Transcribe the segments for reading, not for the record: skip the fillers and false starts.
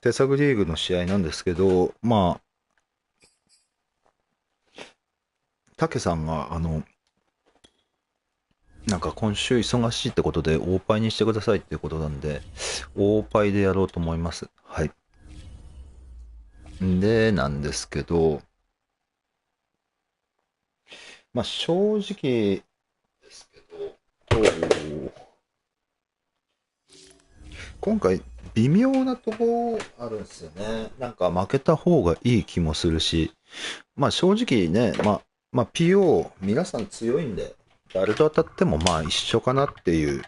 手探りリーグの試合なんですけど、まあ、竹さんが、なんか今週忙しいってことで、オーパイにしてくださいっていうことなんで、オーパイでやろうと思います。はい。で、なんですけど、まあ、正直ですけど、今回、微妙なとこあるんですよね。なんか負けた方がいい気もするし、まあ正直ね、まあ PO 皆さん強いんで、誰と当たってもまあ一緒かなっていう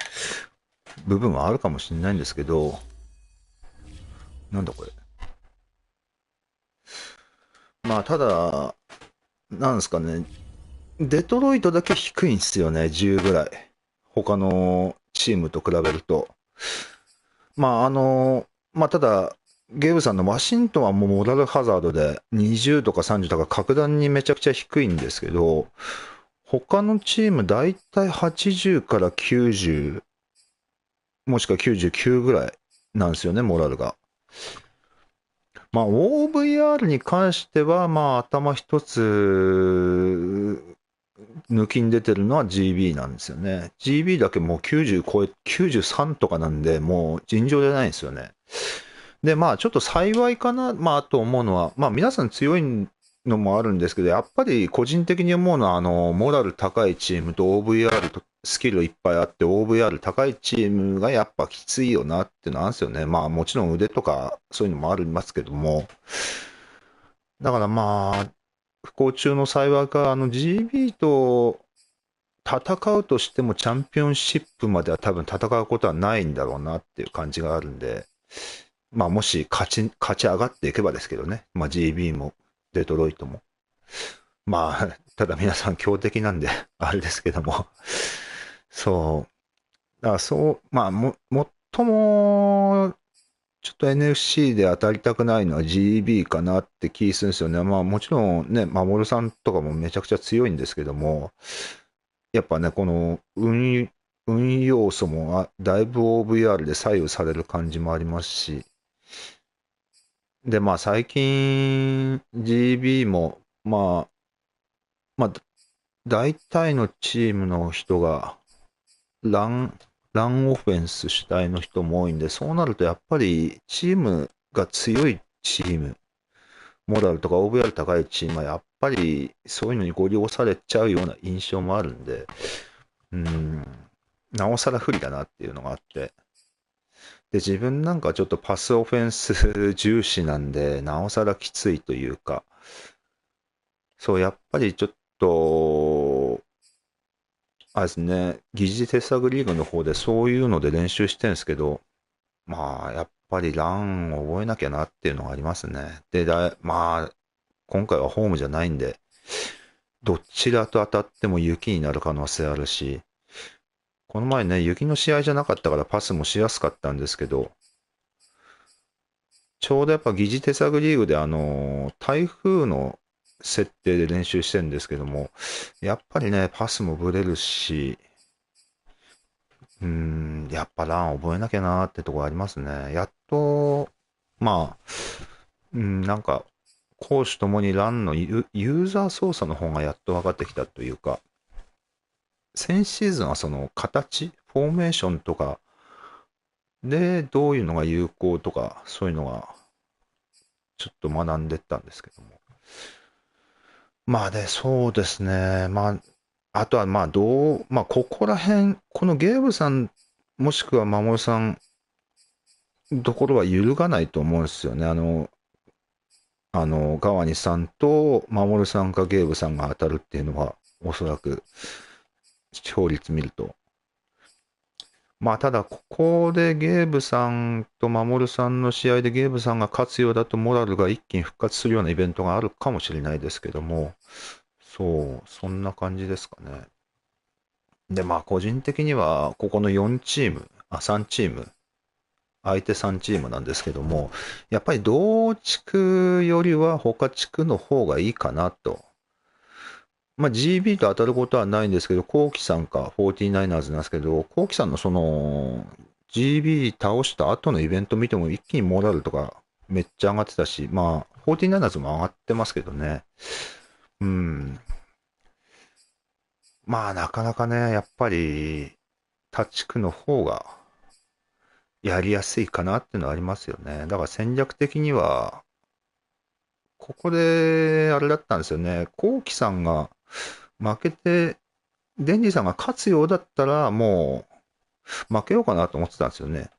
部分はあるかもしれないんですけど、なんだこれ。まあただ、なんですかね、デトロイトだけ低いんですよね、10ぐらい。他のチームと比べると。まあまあただ、ゲームさんのワシントンはもうモラルハザードで20とか30とか格段にめちゃくちゃ低いんですけど、他のチームだいたい80から90、もしくは99ぐらいなんですよね、モラルが。まあ OVR に関しては、まあ頭一つ抜きに出てるのは GB なんですよね。GB だけもう90超え、93とかなんで、もう尋常じゃないんですよね。で、まあちょっと幸いかな、まあと思うのは、まあ皆さん強いのもあるんですけど、やっぱり個人的に思うのは、モラル高いチームと OVR とスキルいっぱいあって、OVR 高いチームがやっぱきついよなっていうのはあるんですよね。まあもちろん腕とかそういうのもありますけども。だからまあ、不幸中の幸いか、GB と戦うとしてもチャンピオンシップまでは多分戦うことはないんだろうなっていう感じがあるんで、まあもし勝ち上がっていけばですけどね、まあ GB もデトロイトも。まあ、ただ皆さん強敵なんであれですけども。そう。だからそう、まあもっとも、ちょっと NFC で当たりたくないのは GB かなって気するんですよね。まあもちろんね、守さんとかもめちゃくちゃ強いんですけども、やっぱね、この運要素もだいぶ OVR で左右される感じもありますし、で、まあ最近 GB も、まあ、大体のチームの人がラン、ランオフェンス主体の人も多いんで、そうなるとやっぱりチームが強いチーム、モラルとか OVR 高いチームはやっぱりそういうのにご利用されちゃうような印象もあるんで、うん、なおさら不利だなっていうのがあって、で、自分なんかちょっとパスオフェンス重視なんで、なおさらきついというか、そう、やっぱりちょっと、あれですね、疑似手探りリーグの方でそういうので練習してるんですけど、まあ、やっぱりランを覚えなきゃなっていうのがありますね。で、まあ、今回はホームじゃないんで、どちらと当たっても雪になる可能性あるし、この前ね、雪の試合じゃなかったからパスもしやすかったんですけど、ちょうどやっぱ疑似手探りリーグで台風の設定で練習してるんですけども、やっぱりね、パスもブレるし、やっぱラン覚えなきゃなーってとこありますね。やっと、まあ、なんか、攻守ともにランのユーザー操作の方がやっと分かってきたというか、先シーズンはその形、フォーメーションとかでどういうのが有効とか、そういうのがちょっと学んでったんですけども。まあね、そうですね。まあ、あとはまあまあここら辺、このゲームさん、もしくは守さんところは揺るがないと思うんですよね。川西さんと守さんかゲーブさんが当たるっていうのは、おそらく、勝率見ると。まあ、ただ、ここでゲーブさんと守さんの試合でゲーブさんが勝つようだと、モラルが一気に復活するようなイベントがあるかもしれないですけども、そう、そんな感じですかね。で、まあ、個人的には、ここの4チーム、3チーム、相手3チームなんですけども、やっぱり同地区よりは他地区の方がいいかなと。まあ、GB と当たることはないんですけど、コウキさんか 49ers なんですけど、コウキさんのその GB 倒した後のイベント見ても一気にモラルとかめっちゃ上がってたし、まあ、49ers も上がってますけどね。うん。まあ、なかなかね、やっぱり、他地区の方がやりやすいかなっていうのはありますよね。だから戦略的には、ここで、あれだったんですよね。コウキさんが負けて、デンジーさんが勝つようだったら、もう、負けようかなと思ってたんですよね。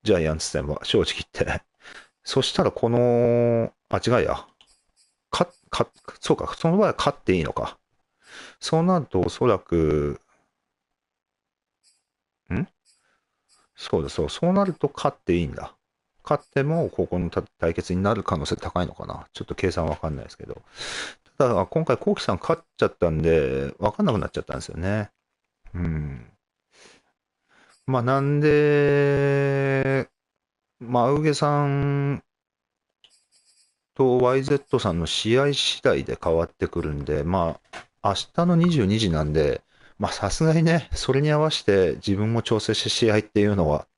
ジャイアンツ戦は、正直言って。そしたら、この、あ、違いや。そうか、その場合は勝っていいのか。そうなると、おそらく、んそうだ、そうなると勝っていいんだ。勝っても、ここの対決になる可能性高いのかな。ちょっと計算わかんないですけど。ただ、今回、コウキさん勝っちゃったんで、わかんなくなっちゃったんですよね。うん。まあ、なんで、まあ、ウゲさんと YZ さんの試合次第で変わってくるんで、まあ、明日の22時なんで、まあ、さすがにね、それに合わせて自分も調整して試合っていうのは、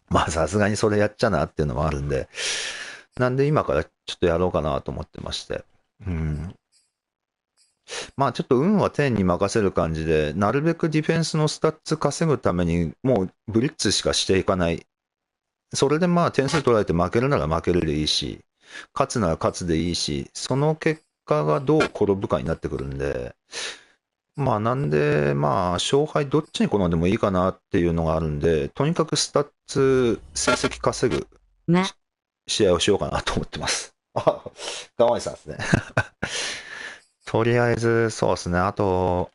まあ、さすがにそれやっちゃなっていうのはあるんで、なんで今からちょっとやろうかなと思ってまして。うん。まあ、ちょっと運は天に任せる感じで、なるべくディフェンスのスタッツ稼ぐために、もうブリッツしかしていかない。それでまあ点数取られて負けるなら負けるでいいし、勝つなら勝つでいいし、その結果がどう転ぶかになってくるんで、まあなんで、まあ勝敗どっちに転んでもいいかなっていうのがあるんで、とにかくスタッツ成績稼ぐ試合をしようかなと思ってます。あ、ガワイさんですね。とりあえず、そうですね。あと、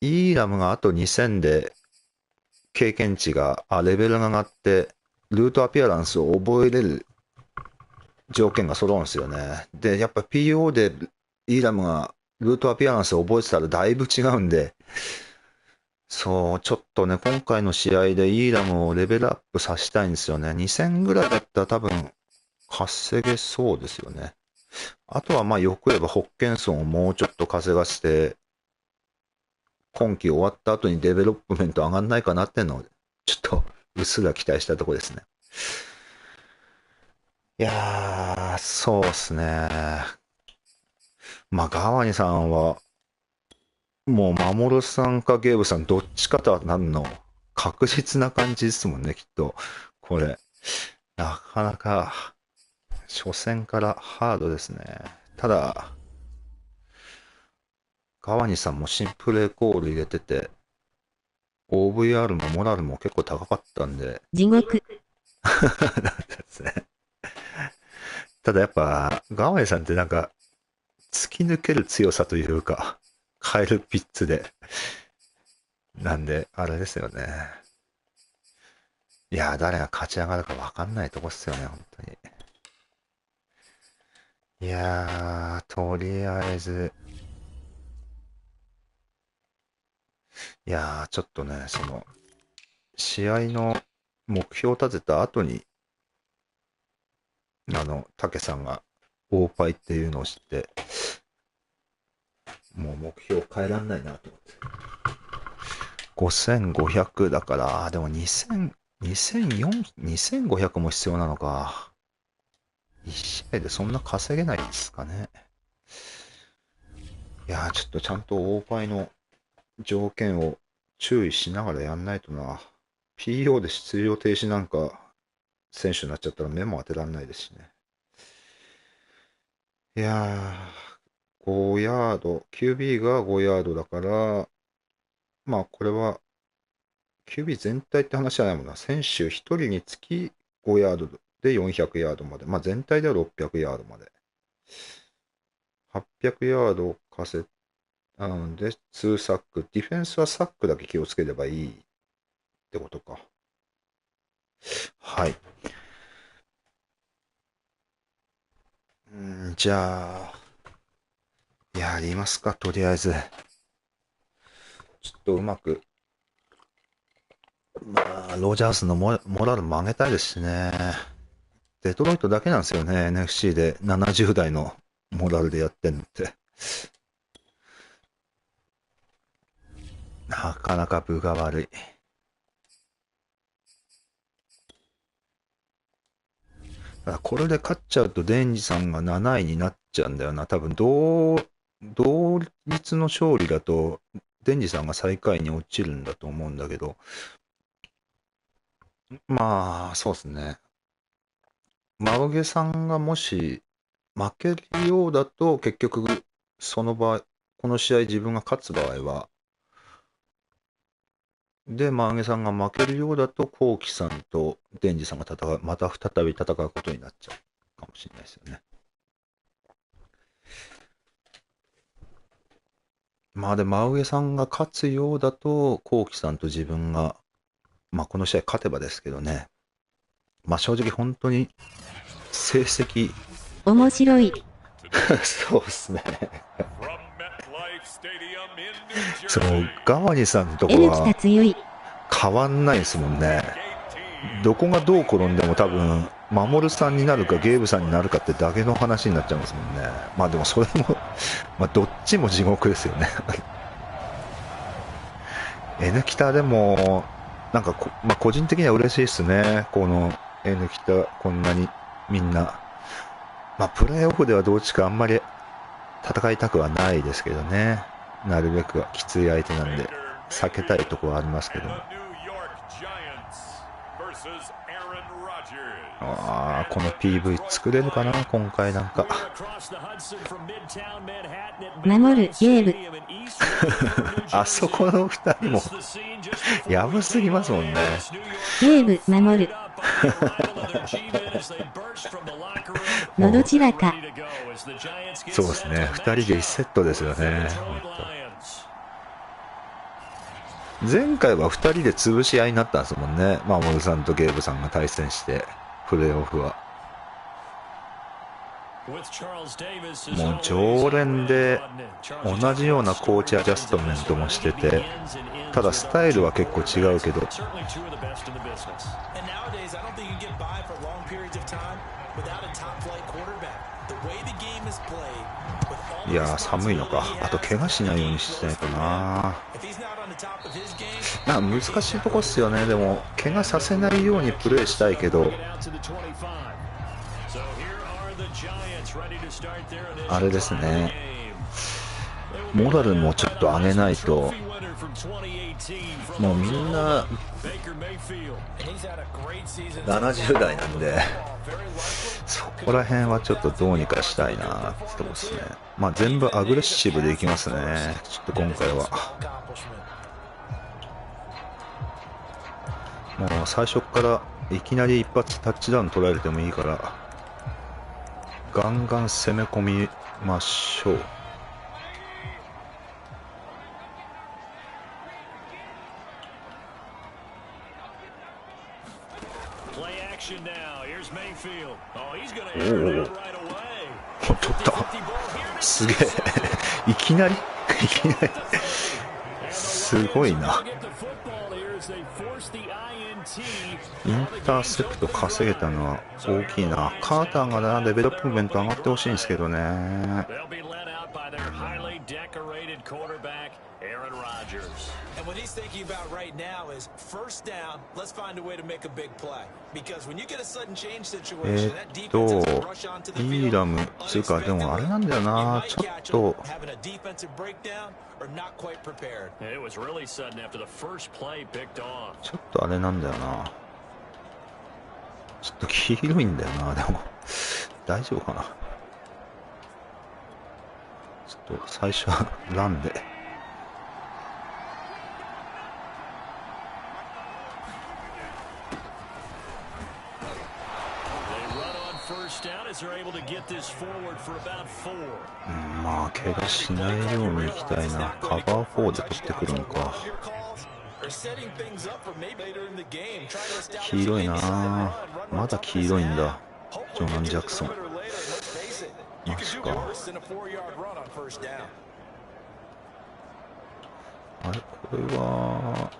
イーラムがあと2000で経験値が、レベルが上がって、ルートアピアランスを覚えれる条件が揃うんですよね。で、やっぱ PO でイーラムがルートアピアランスを覚えてたらだいぶ違うんで、そう、ちょっとね、今回の試合でイーラムをレベルアップさせたいんですよね。2000ぐらいだったら多分稼げそうですよね。あとはまあよく言えばホッケンソンをもうちょっと稼がして、今季終わった後にデベロップメント上がんないかなっていうのを、ちょっとうっすら期待したところですね。いやー、そうっすね。まあ、ガワニさんは、もう、守さんかゲーブさん、どっちかとはなんの、確実な感じですもんね、きっと。これ、なかなか、初戦からハードですね。ただ、川西さんもシンプルエコール入れてて、OVR もモラルも結構高かったんで、地獄。ですね。ただやっぱ、川西さんってなんか、突き抜ける強さというか、カエルピッツで、なんで、あれですよね。いやー、誰が勝ち上がるか分かんないとこっすよね、本当に。いやー、とりあえず、いやー、ちょっとね、試合の目標を立てた後に、竹さんが、オーパイっていうのを知って、もう目標変えらんないなと思って。5500だから、でも2000、2004、2500も必要なのか。1試合でそんな稼げないですかね。いやー、ちょっとちゃんとオーパイの条件を注意しながらやんないとな。PO で出場停止なんか選手になっちゃったら目も当てられないですしね。いやー、5ヤード、QB が5ヤードだから、まあこれは QB 全体って話じゃないもんな。選手1人につき5ヤードで400ヤードまで。まあ全体では600ヤードまで。800ヤードを稼んで、2サック。ディフェンスはサックだけ気をつければいいってことか。はい。じゃあ、やりますか、とりあえず。ちょっとうまく。まあ、ロジャースのモラルも上げたいですしね。デトロイトだけなんですよね、NFC で70代のモラルでやってんのって。なかなか分が悪い。ただこれで勝っちゃうと、デンジさんが7位になっちゃうんだよな。多分同率の勝利だと、デンジさんが最下位に落ちるんだと思うんだけど、まあ、そうですね。マウゲさんがもし負けるようだと、結局、その場合、この試合自分が勝つ場合は、で、マウゲさんが負けるようだと、コウキさんとデンジさんがまた再び戦うことになっちゃうかもしれないですよね。まあで、真上さんが勝つようだと、コウキさんと自分が、まあこの試合勝てばですけどね、まあ正直本当に成績、面白い。そうですね。その、ガワニさんのとこ N 来たは強い。変わんないですもんね。どこがどう転んでも多分、守さんになるかゲーブさんになるかってだけの話になっちゃいますもんね。まあでもそれも、まあどっちも地獄ですよね。N 北でも、なんかまあ、個人的には嬉しいですね。この N 北、こんなにみんな。まあ、プレーオフではどっちかあんまり戦いたくはないですけどね。なるべくきつい相手なんで、避けたいところはありますけども。ああ、この PV 作れるかな、今回なんか。守るゲーム。あそこの2人も、やばすぎますもんね。ゲーム守る。のどちらか。そうですね、2人で1セットですよね。前回は2人で潰し合いになったんですもんね。まあ、モルさんとゲーブさんが対戦して、プレーオフは。もう常連で同じようなコーチアジャストメントもしてて、ただスタイルは結構違うけど、いやー寒いのか。あと怪我しないようにしないとな。なんか難しいとこっすよね。でも怪我させないようにプレーしたいけど、あれですね、モラルもちょっと上げないと、もうみんな70代なんで、そこら辺はちょっとどうにかしたいなってとこですね。まあ全部アグレッシブでいきますね。ちょっと今回は。もう最初からいきなり一発タッチダウン取られてもいいから、ガンガン攻め込みましょう。おお、取った。すげえ。いきなりすごいな。インターセプト稼げたのは大きいな。カーターがな、レベルアップメント上がってほしいんですけどね。イーラムつうか、でもあれなんだよな、ちょっとあれなんだよな、ちょっと黄色いんだよな。でも大丈夫かな。ちょっと最初はランで。まあ怪我しないようにいきたいな。カバー4で取ってくるのか。黄色いな。まだ黄色いんだ、ジョナン・ジャクソン。マジか。あれ、これは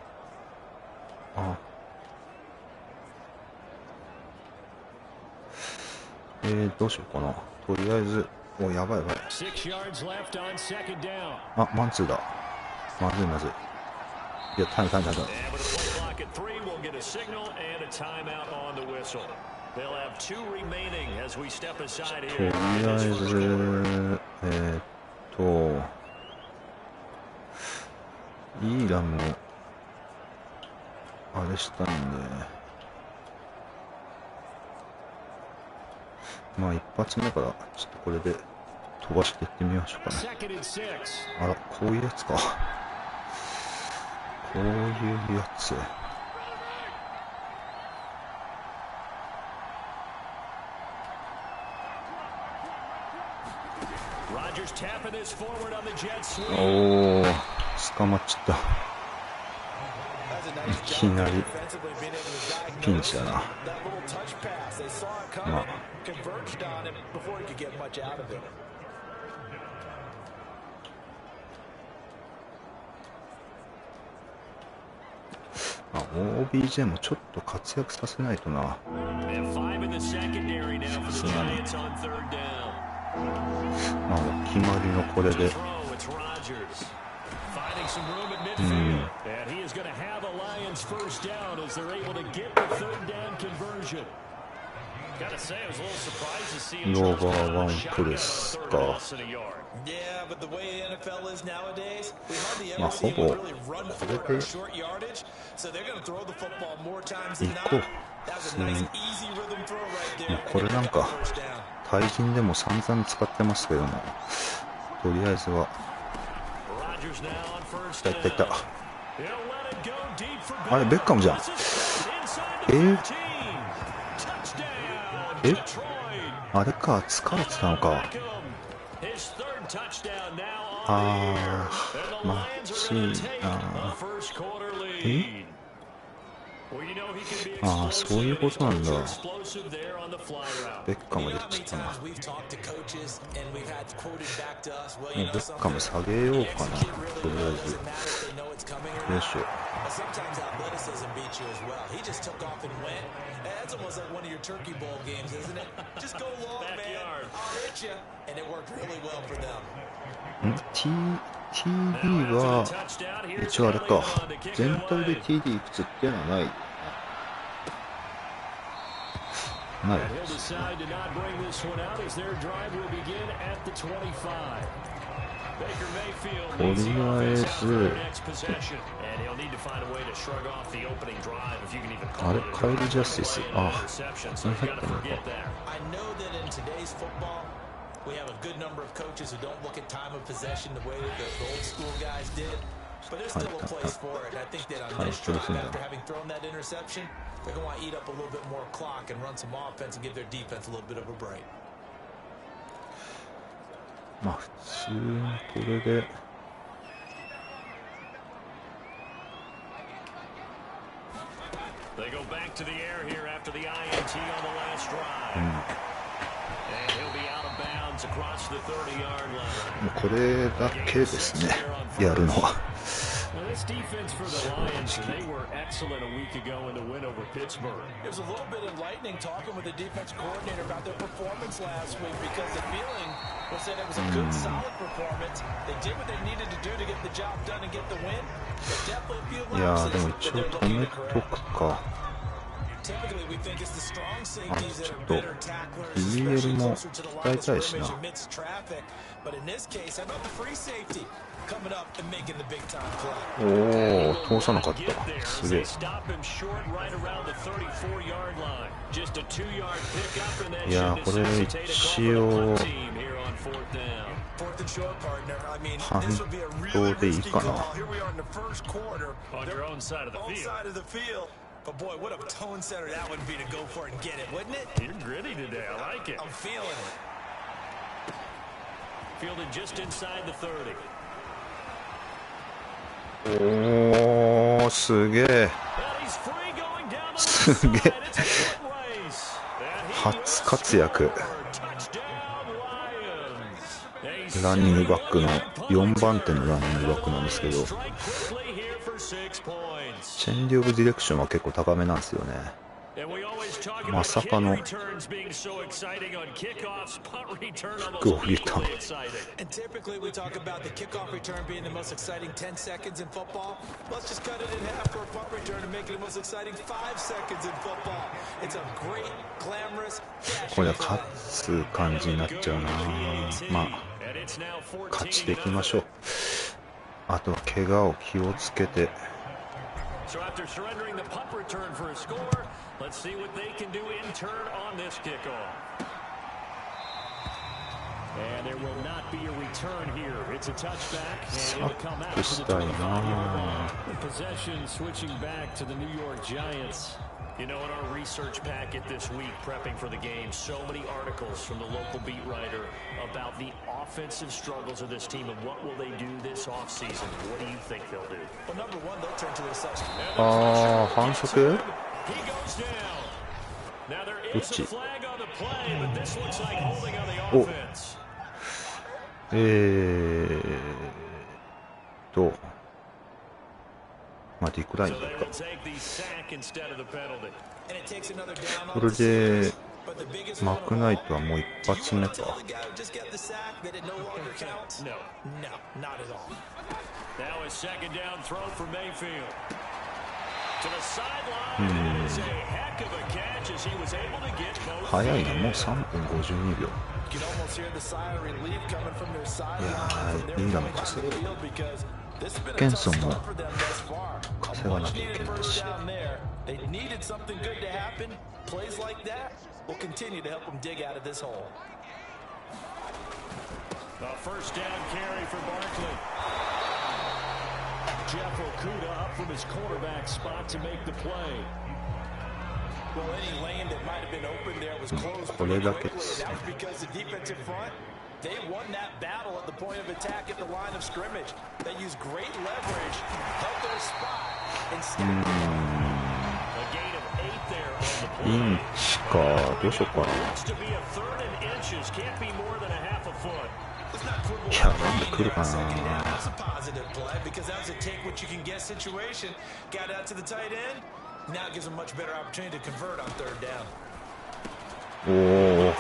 どうしようかな。とりあえず、お、やばいやばい。あ、マンツーだ。まずいまずい。いや、タイム。とりあえず、イーランもあれしたんで、まあ一発目からちょっとこれで飛ばしていってみましょうかね。あら、こういうやつか。こういうやつ。おー、捕まっちゃった。いきなりピンチだな。まあ、OBJ もちょっと活躍させないとな。さすがに。まあ、お決まりのこれで。ローバーワンプレスか。まあほぼこれで行こう。普通に。もうこれなんか対人でも散々使ってますけども、とりあえずは。いたいたいた。あれベッカムじゃん。あれか、疲れてたのか。マジな。そういうことなんだ。ベッカムで言っちゃったな。もうベッカム下げようかな。とりあえず。よいしょ。TD は一応あれか、全体で TD いくつっていうのはないですね。とりあえずあれ、カイル・ジャスティス、その入ったのか。We have a good number of coaches who don't look at time of possession the way that the old school guys did, but there's still a place for it. I think that on this drive, after having thrown that interception, they're going to want to eat up a little bit more clock and run some offense and give their defense a little bit of a break. まあ普通にこれでThey go back to the air here after the INT on the last drive. もうこれだけですね、やるのは。いやー、でも一応止めとくか。ちょっと BL も伝えたいしな。おお、通さなかった。すげえ。いやー、これ一応反動でいいかな。But boy, what a tone setter that would be to go for it and get it, wouldn't it? You're gritty today. I like it. I'm feeling it. Fielded just inside the 30. おー、すげえ。すげえ。初活躍。ランニングバックの4番手のランニングバックなんですけど。チェンジオブディレクションは結構高めなんですよね。まさかのゴールリターン。これは勝つ感じになっちゃうな。まあ勝ちでいきましょう。あとは怪我を気をつけて。So after surrendering the punt return for a score, let's see what they can do in turn on this kickoff. And there will not be a return here. It's a touchback, and it'll come out to the 25-yard line. Possession switching back to the New York Giants. You know, in our research packet this week, prepping for the game, so many articles from the local beat writer about the offensive struggles of this team and what will they do this offseason. What do you think they'll do? Well, number one, they'll turn to their substitute. 反則？ He goes down. Now there is a flag on the play, but this looks like holding on the offense. まあディクラインだった。これでマクナイトはもう一発目か。早いな、もう3分52秒。いやー、イングラム稼ぐ。ケンソンも稼がなきゃいけないし。これだけですね。They won that battle at the point of attack at the line of scrimmage. They used great leverage, held their spot, and stepped a gain of 8 there on the play. インチか、どうしようかな。いや、なんで来るかな。おお。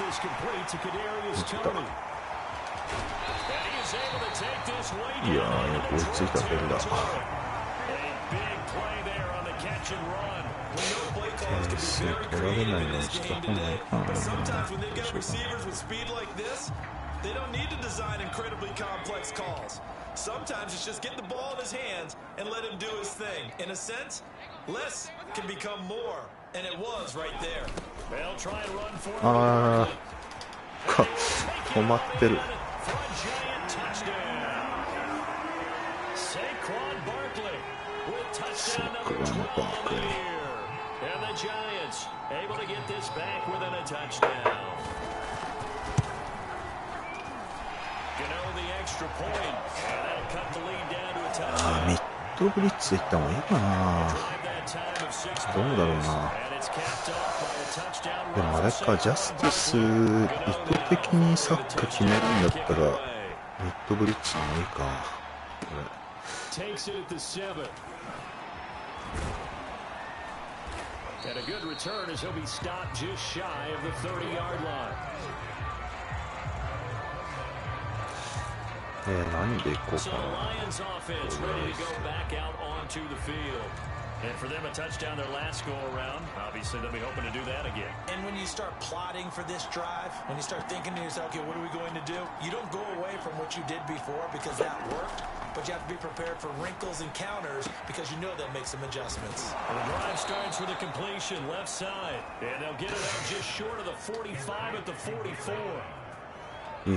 いやー、追いついたボールだ。点数取られないようにした方がいいかな。They don't need to design incredibly complex calls. Sometimes it's just get the ball in his hands and let him do his thing. In a sense, less can become more, and it was right there. They'll try and run for it. 止まってる。And the Giants able to get this back within a touchdown. You know the extra point, and that'll cut the lead down to a touchdown. ミッドブリッツでいった方がいいかな。どうだろうな。でもあれか、ジャスティス意図的にサッカー決めるんだったらミッドブリッツの方がいいか。これ。And a good return as he'll be stopped just shy of the 30-yard line. 何でいこうかな。So the Lions offense ready to go back out onto the field. And for them a touchdown their last go around. Obviously they'll be hoping to do that again. And when you start plotting for this drive, when you start thinking to yourself, okay, what are we going to do? You don't go away from what you did before because that worked. But you have to be prepared for wrinkles and counters because you know they'll make some adjustments. Well, the drive starts with a completion left side. And they'll get it out just short of the 45 at the 44.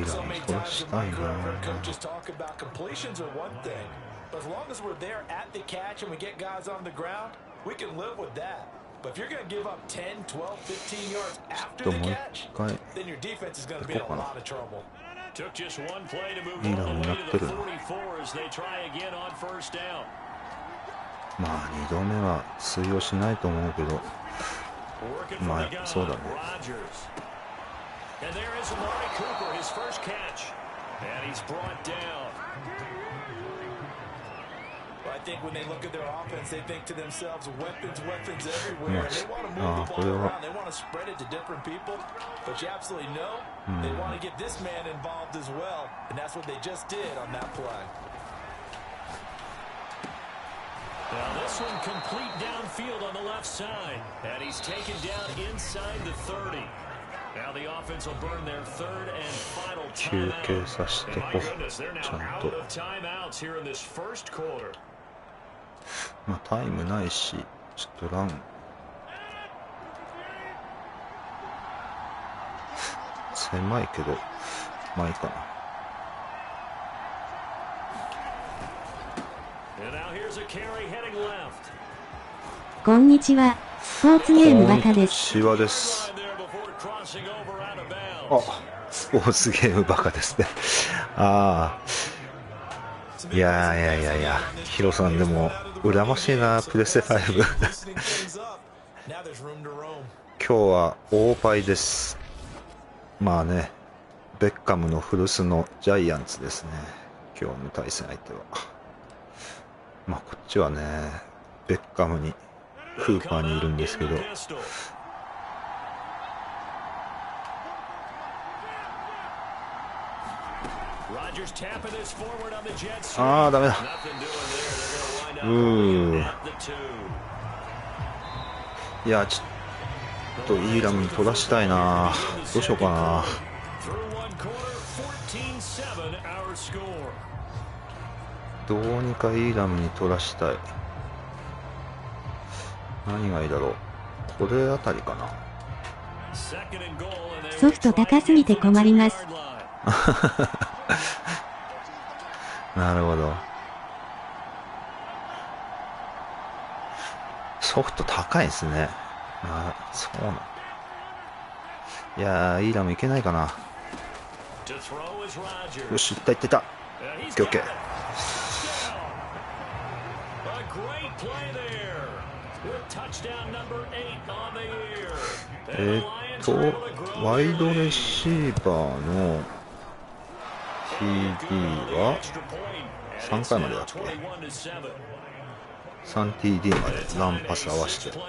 So many times in my career, coaches talk about completions are one thing. But as long as we're there at the catch and we get guys on the ground, we can live with that. But if you're going to give up 10, 12, 15 yards after the catch, then your defense is going to be in a lot of trouble. Took just one play to move all the way to the 44 as they try again on first down. まあ2度目は通用しないと思うけど、まあそうだね。And there is Amari Cooper, his first catch. And he's brought down. I think when they look at their offense, they think to themselves, weapons everywhere. And they want to move the ball around. They want to spread it to different people. But you absolutely know they want to get this man involved as well. And that's what they just did on that play. Now this one complete downfield on the left side. And he's taken down inside the 30. Now the offense will burn their third and final timeout. And my goodness, they're now out of timeouts here in this first quarter. まあタイムないし、ちょっとラン狭いけど、まあいいかな。こんにちは。スポーツゲームバカです。シワです。あ、スポーツゲームバカですね。ああ。いやヒロさんでも羨ましいな、プレステ5。今日はオーパイです。まあね、ベッカムの古巣のジャイアンツですね。今日の対戦相手は。まあこっちはね、ベッカムにフーパーにいるんですけど。ああ、ダメだ。いや、ちょっとイーラムに取らしたいな。どうしようかな。どうにかイーラムに取らしたい。何がいいだろう。これあたりかな。ソフト高すぎて困ります。なるほど。ソフト高いですね。あ、そうなんだ。いやー、イーラムいけないかな。よし、いったいったいった。オッケーオッケー。ワイドレシーバーの TD は3回までだっけ。 3TD までランパス合わせて。い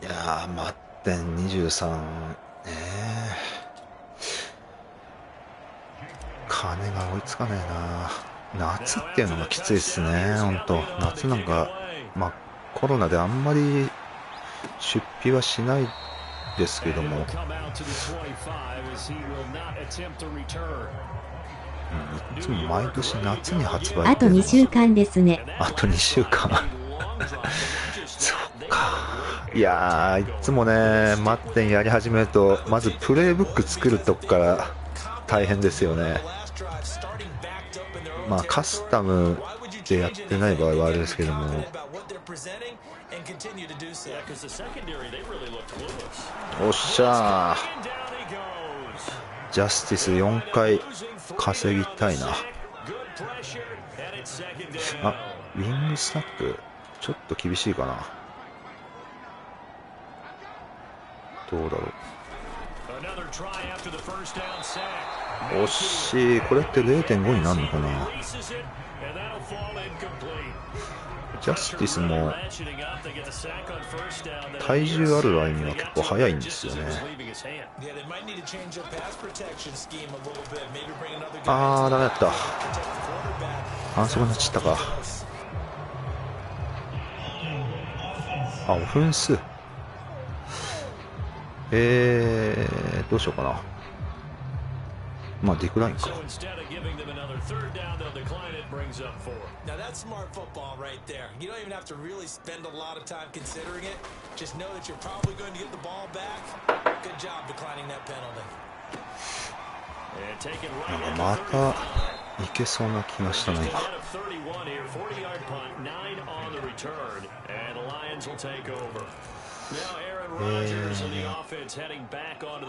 やー、待ってん23。金が追いつかねえな。夏っていうのがきついっすね、ほんと。夏なんか、まあコロナであんまり出費はしないですけども、いつも毎年夏に発売。あと2週間ですね。あと2週間。そっか。いやー、いつもね、マッテンやり始めると、まずプレイブック作るとこから大変ですよね。まあカスタムでやってない場合はあれですけども。おっしゃー。ジャスティス4回稼ぎたいな。あ、ウィングスタックちょっと厳しいかな。どうだろう。惜しい。これって 0.5 になるのかな。ジャスティスも体重あるラインは結構速いんですよね。あー、ダメだった。反則になっちゃったか。あ、オフェンス。どうしようかな。まあディクラインか。Now that's smart football right there. You don't even have to really spend a lot of time considering it. Just know that you're probably going to get the ball back. Good job declining that penalty. なんかまたいけそうな気がしたな今。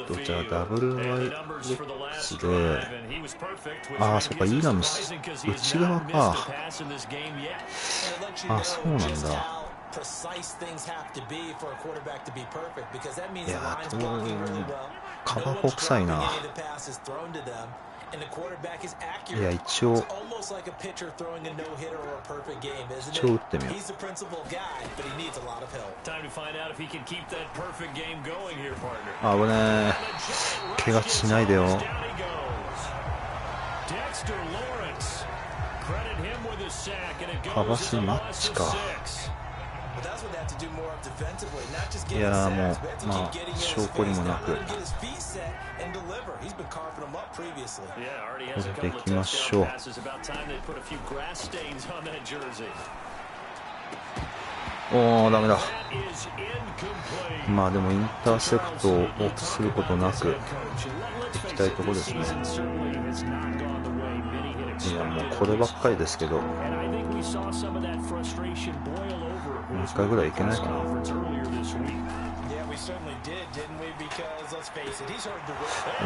どちらダブルワイレックスで、ああ、そっか、イーラム内側か。あ、そうなんだ。いやー、カバーフォーク臭いな。いや、一応打ってみよう。あ、危ねえ。怪我しないでよ。かわしマッチか。いやー、もうまあ証拠にもなくこれでいきましょう。おー、ダメだ。まあでもインターセプトをすることなくいきたいところですね。いや、もうこればっかりですけど、もう一回ぐらいいけないかな。よ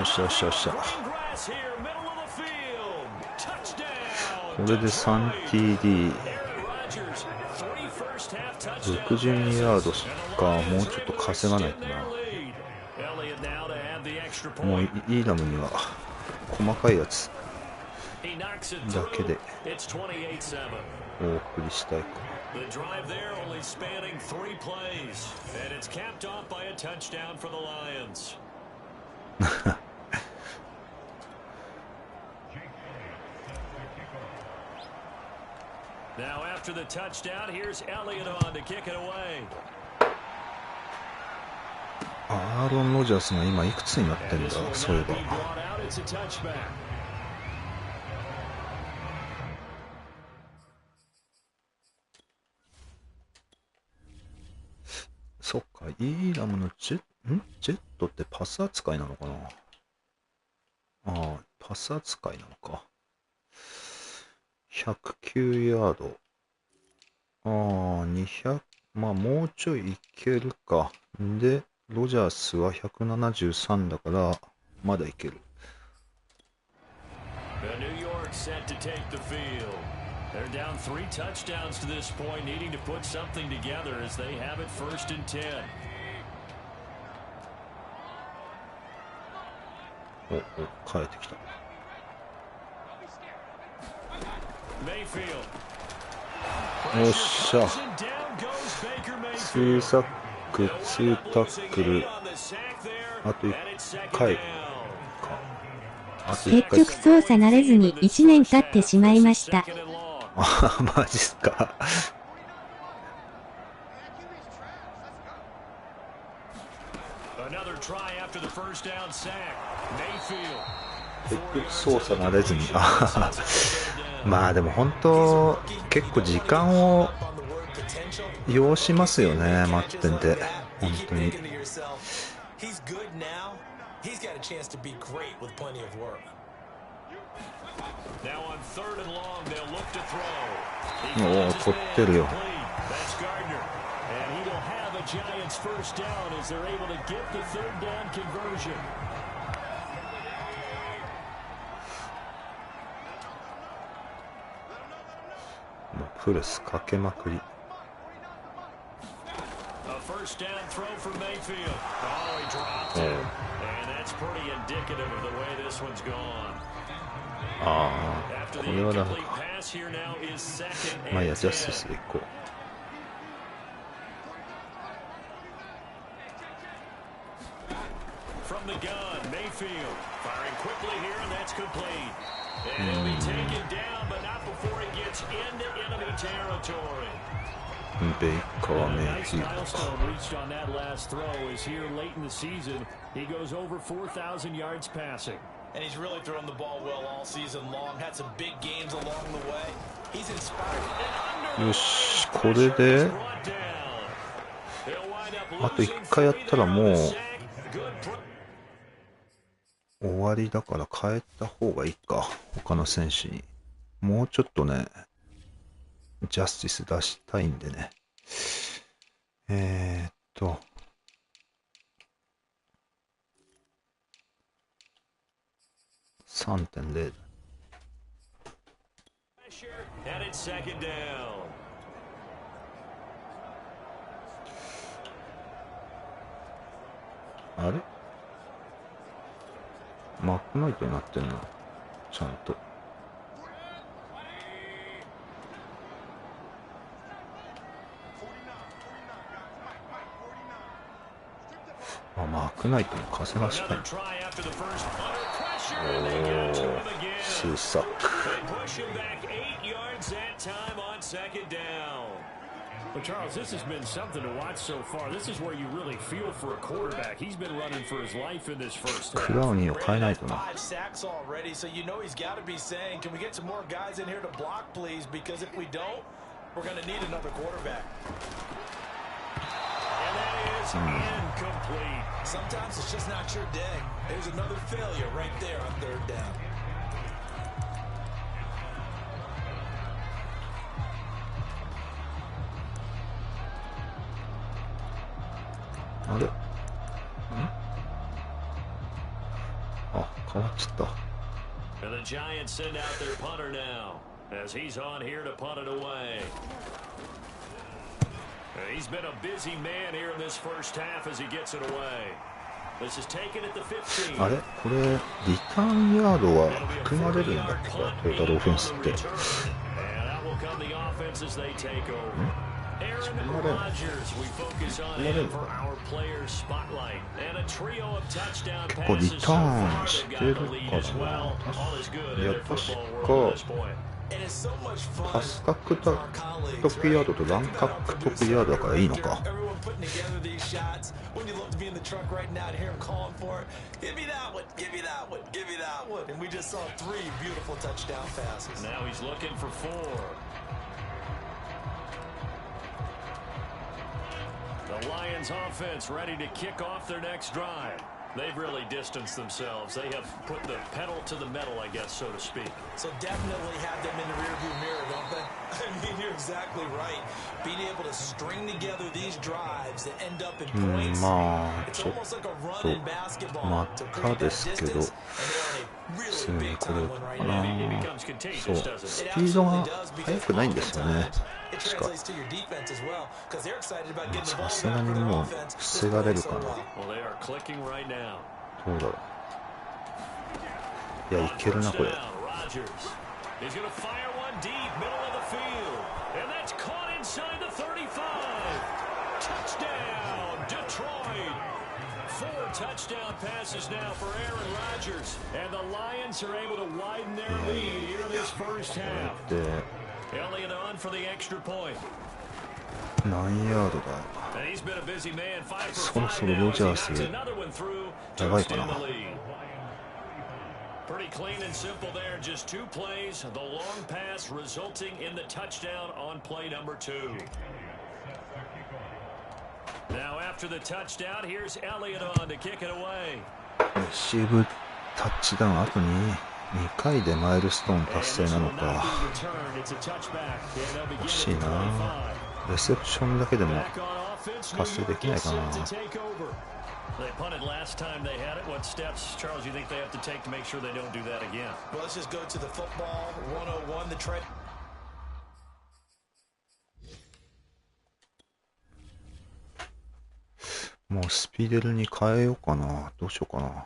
っしゃよっしゃよっしゃ。これで 3TD 62ヤードか。もうちょっと稼がないとな。もうイーラムには細かいやつだけでお送りしたいか。Now after the touchdown, here's Elliott on to kick it away. アーロン・ロジャースが今いくつになってんだ、そういえば。そっか、イーラムのジェットってパス扱いなのかな。ああ、パス扱いなのか。109ヤード。ああ、200、まあもうちょいいけるか。で、ロジャースは173だから、まだいける。They're down 3 touchdowns to this point, needing to put something together as they have it 1st and 10. 帰ってきた。よっしゃ。2サック、2タックル、あと1回か。結局操作慣れずに1年経ってしまいました。ああ、マジっすか。結局操作慣れずに。まあでも本当結構時間を要しますよね、マッテンって本当に。おお、取ってるよ。プレスかけまくり。ああ、これはダメか。まあいいや、ジャスティスでいこう。ベイカー・メイフィールドか。And he's really thrown the ball well all season long. Had some big games along the way. He's inspired. よし、これであと1回やったらもう終わりだから変えた方がいいか、他の選手に。もうちょっとね、ジャスティス出したいんでね。3.0 あれマックナイトになってんな。ちゃんと。あ、マークナイトも風がしない。おー、スーサック。But Charles, this has been something to watch so far. This is where you really feel for a quarterback. He's been running for his life in this first half. クラウニーを変えないとな。 5 sacks already, so you know he's got to be saying, "Can we get some more guys in here to block, please? Because if we don't, we're going to need another quarterback." And that is incomplete. Sometimes it's just not your day. There's another failure right there on third down. あれ？あ、変わっちゃった。And the Giants send out their punter now as he's on here to punt it away. He's been a busy man here in this first half as he gets it away. This is taken at the 15. あれ？これリターンヤードは含まれるんだっけか、トータルオフェンスって。And out will come the offense as they take over. Aaron Rodgers, we focus on him for our players spotlight and a trio of touchdown passes so far. They've got the lead as well. All is good in their football world at this point. And it's so much fun. パス獲得ヤードとラン獲得ヤードだからいいのか。 Everyone putting together these shots. Wouldn't you love to be in the truck right now to hear him calling for it? Give me that one. Give me that one. Give me that one. And we just saw 3 beautiful touchdown passes. Now he's looking for 4. The Lions offense ready to kick off their next drive. They've really distanced themselves. They have put the pedal to the metal, I guess, so to speak. So definitely have them in the rearview mirror, don't they? I mean, you're exactly right. Being able to string together these drives that end up in points. まあ It's ちょっ almost like a と run in basketball. ま To た create で that すけ distance, ど、 and 普 they're 通 on a に really こ big れ time one right か now. な。 It becomes そ contagious, う、 doesn't it? スピードが速くないんですよね。 It 確か。 translates to your defense as well, because they're excited about getting the さ ball すが back に for their もう offense. 防がれるかな。 Well, they are clicking right now. どうだろう。いや、いけるな、これ。 Rodgers. He's going to fire one deep, middle of the field. And that's caught inside the 35. Touchdown, Detroit. 4 touchdown passes now for Aaron Rodgers. And the Lions are able to widen their lead here in this first half. で、 Elliott on for the extra point. 何ヤードだ。 And he's been a busy man, 5 そ for ろ 5そろ now ロ as ジ he ャース knocks another one through や to ばいか extend な。 the lead. Pretty clean and simple there. Just 2 plays. The long pass resulting in the touchdown on play number 2. Now after the touchdown, here's Elliott on to kick it away. レシーブタッチダウン後に2回でマイルストーン達成なのか。惜しいな。レセプションだけでも達成できないかな。 They punted last time they had it. What steps, Charles, you think they have to take to make sure they don't do that again? Well, let's just go to the football 101, the trade. もうスピデルに変えようかな。どうしようかな。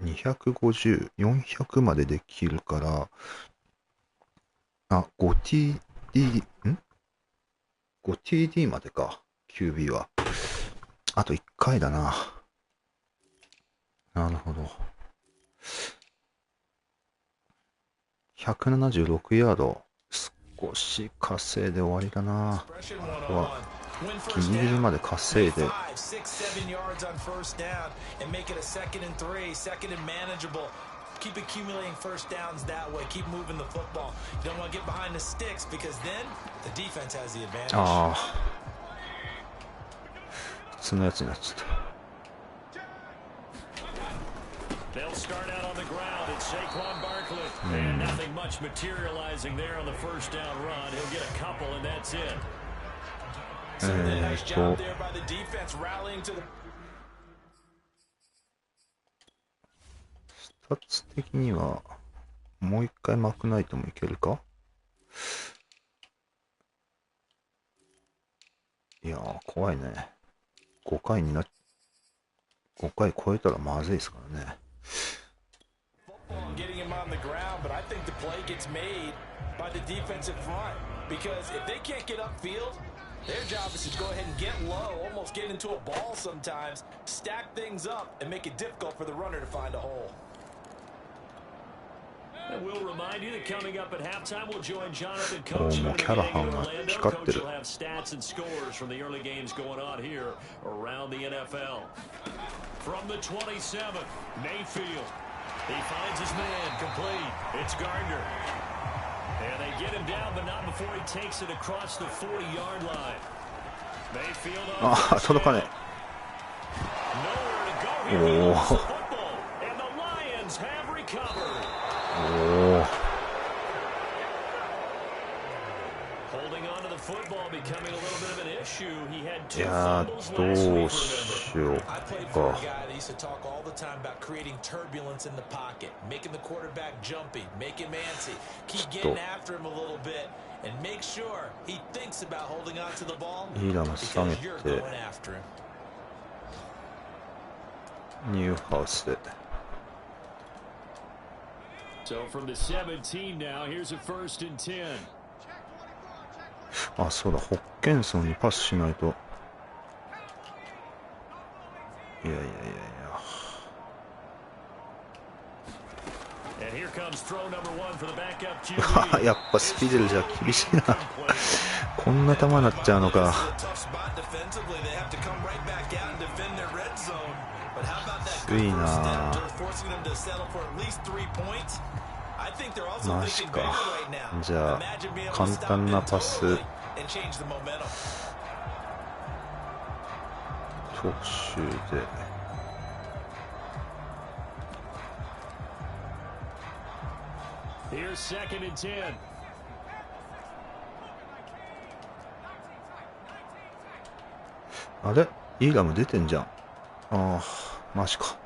250、400までできるから、あ、5TD、5TD までか。QB は。あと1回だな。なるほど。176ヤード。少し稼いで終わりだな。あとはギリギリまで稼いで。Keep accumulating first downs that way. Keep moving the football. You don't want to get behind the sticks because then the defense has the advantage. ああ。普通のやつになっちゃった。They'll start out on the ground. It's Saquon Barkley. And nothing much materializing there on the first down run. He'll get a couple and that's it. Nice job there by the defense rallying to the. スタッツ的にはもう一回マークナイトもいけるか。いやー怖いね。5回になっ5回超えたらまずいですからね。down, but I think the play gets made by the defensive front because if they can't get upfield, their job is to go ahead and get low, almost get into a ball sometimes, stack things up, and make it difficult for the runner to find a hole. And we'll remind you that coming up at halftime, we'll join Jonathan Coachman of the gang in Orlando. Coach will have stats and scores from the early games going on here around the NFL. From the 27th, Mayfield. He finds his man, complete. It's Gardner. And they get him down, but not before he takes it across the 40-yard line. Mayfield on届かねえ。 nowhere to go here. He loses the football, and the Lions have recovered. Holding on to the football becoming a little bit of an issue. He had 2 fumbles last week, remember. I played for a guy that used to talk all the time about creating turbulence in the pocket, making the quarterback jumpy, make him antsy, keep getting after him a little bit, and make sure he thinks about holding on to the ball because you're going after him. ニューハウスで So from the 17 now, here's a 1st and 10. あ、そうだ、ホッケンソンにパスしないと。いやいやいやいや。やっぱスピデルじゃ厳しいな。こんな球になっちゃうのか。きついな。マジか。じゃあ簡単なパス特集であれイーラム出てんじゃん。ああマジか。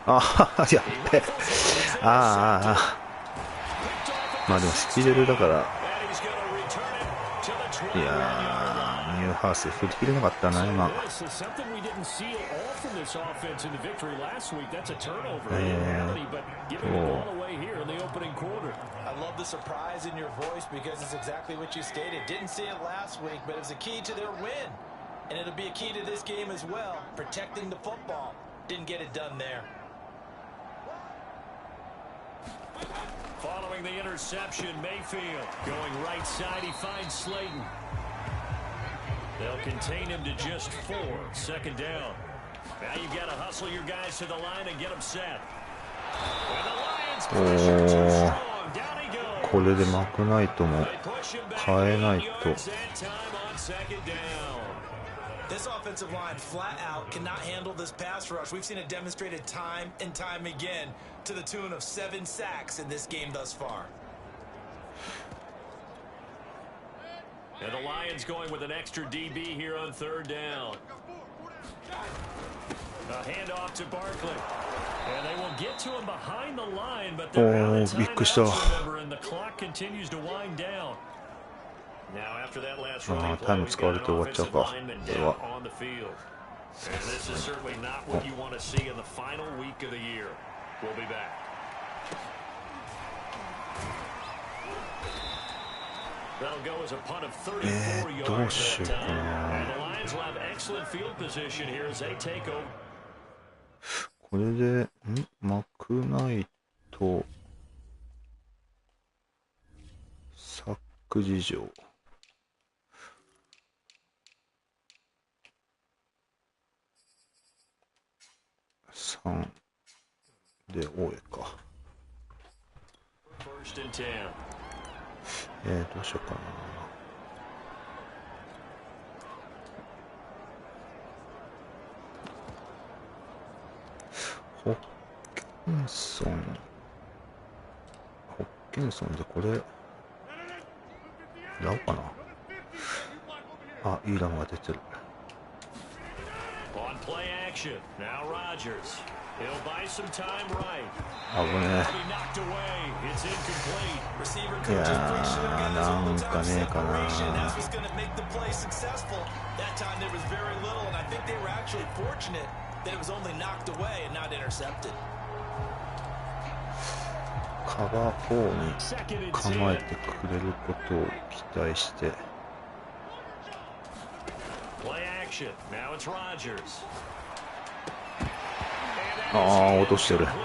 ああやっべ。まあでもスピレルだから。いやーニューハウス振り切れなかったな今。I love the surprise in your voice because it's exactly what you stated. Didn't see it last week, but it was a key to their win. And it'll be a key to this game as well, protecting the football. Didn't get it done there. Following the interception, Mayfield going right side. He finds Slayton. They'll contain him to just 4. 2nd down. Now you've got to hustle your guys to the line and get them set. And the Lions pressure too strong. Down he goes. これでマクナイトも変えないと。This offensive line flat out cannot handle this pass rush. We've seen it demonstrated time and time again to the tune of 7 sacks in this game thus far. And the Lions going with an extra DB here on 3rd down. A handoff to Barkley. And they will get to him behind the line, but they're out of timeouts, remember, and the clock continues to wind down. Now after that last running play, we've got an offensive lineman down on the field. And this is certainly not what you want to see in the final week of the year. We'll be back. That'll go as a punt of 34 yards that time. And the Lions will have excellent field position here as they take over. これでマクナイトサック事情3で終えか。どうしようかな。ホッケンソンでこれやろうかな。あ、イーラムが出てる。危ねえ。いやーなんかねえかな。that it was only knocked away and not intercepted. カバー4に構えてくれることを期待して。ああ、落としてる。なん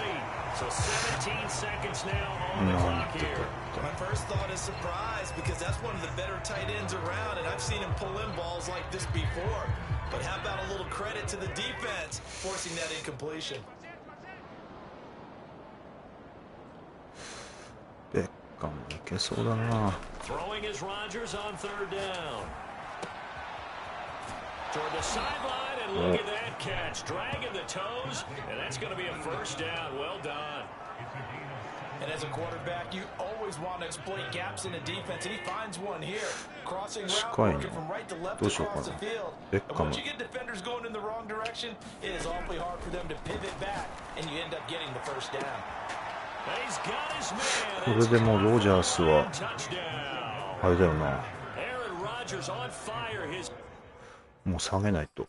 てこった。 My first thought is surprise because that's one of the better tight ends around, and I've seen him pull in balls like this before. But how about a little credit to the defense forcing that incompletion? ベッカムいけそうだな。 Throwing is Rodgers on third down. Toward the sideline, and look at that catch, dragging the toes, and that's going to be a first down. Well done. And as a quarterback, you always want to exploit gaps in the defense, and he finds one here. Crossing route, working from right to left across the field. And once you get defenders going in the wrong direction, it is awfully hard for them to pivot back, and you end up getting the first down. これでもうロジャースはあれだよな。もう下げないと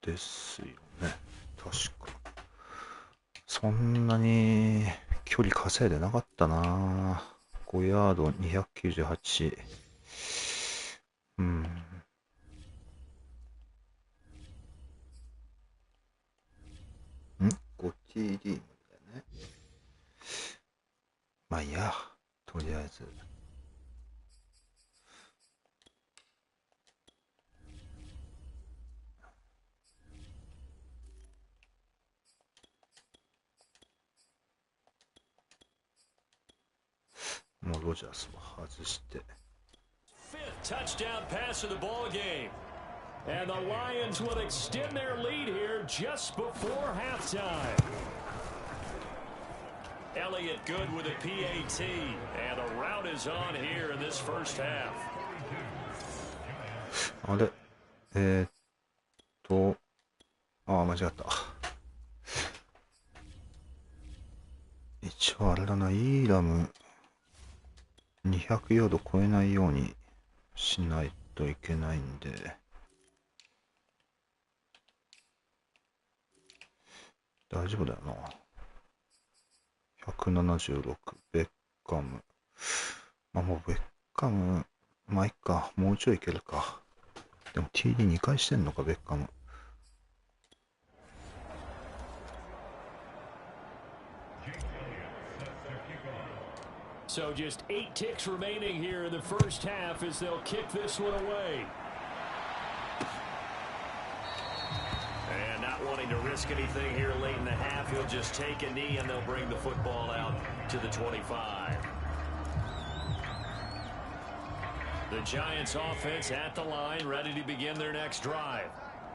ですよね。確かそんなに距離稼いでなかったな。5ヤード298。うん。5TD だよね。まあいいや、とりあえず。もうロジャースも外して。Fifth touchdown pass of the ball game. And the Lions will extend their lead here just before halftime. Elliott good with a PAT, and the route is on here in this first half. あれ間違った。一応あれだな、イーラム200ヤード超えないようにしないといけないんで。大丈夫だよな。176、ベッカム。まあもうベッカム、まあいっか、もうちょいいけるか。でも TD2 回してんのか、ベッカム。So just 8 ticks remaining here in the first half as they'll kick this one away. And not wanting to risk anything here late in the half, he'll just take a knee and they'll bring the football out to the 25. The Giants offense at the line, ready to begin their next drive.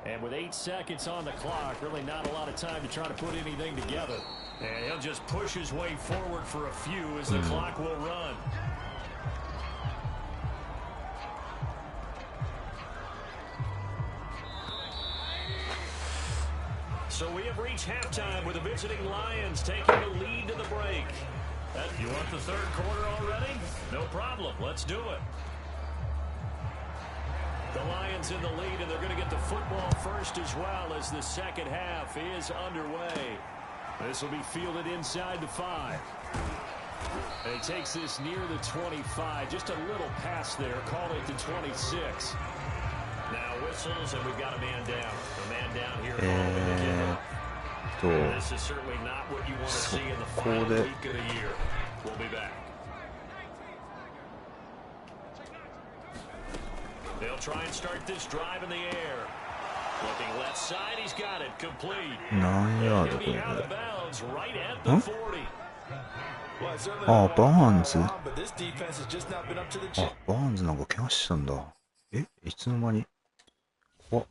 And with 8 seconds on the clock, really not a lot of time to try to put anything together. And he'll just push his way forward for a few as the clock will run. So we have reached halftime with the visiting Lions taking the lead to the break. You want the third quarter already? No problem. Let's do it. The Lions in the lead, and they're going to get the football first as well as the second half is underway. This will be fielded inside the 5. And he takes this near the 25. Just a little pass there. Called it to 26. Now whistles, and we've got a man down. A man down here following the kickoff. This is certainly not what you want to see in the final week of the year. We'll be back. They'll try and start this drive in the air. Looking left side, he's got it complete. 何ヤードこれ。Out of bounds, right at the 40. あ、バーンズ。あ、バーンズなんか怪我したんだ。いつの間に。怖っ。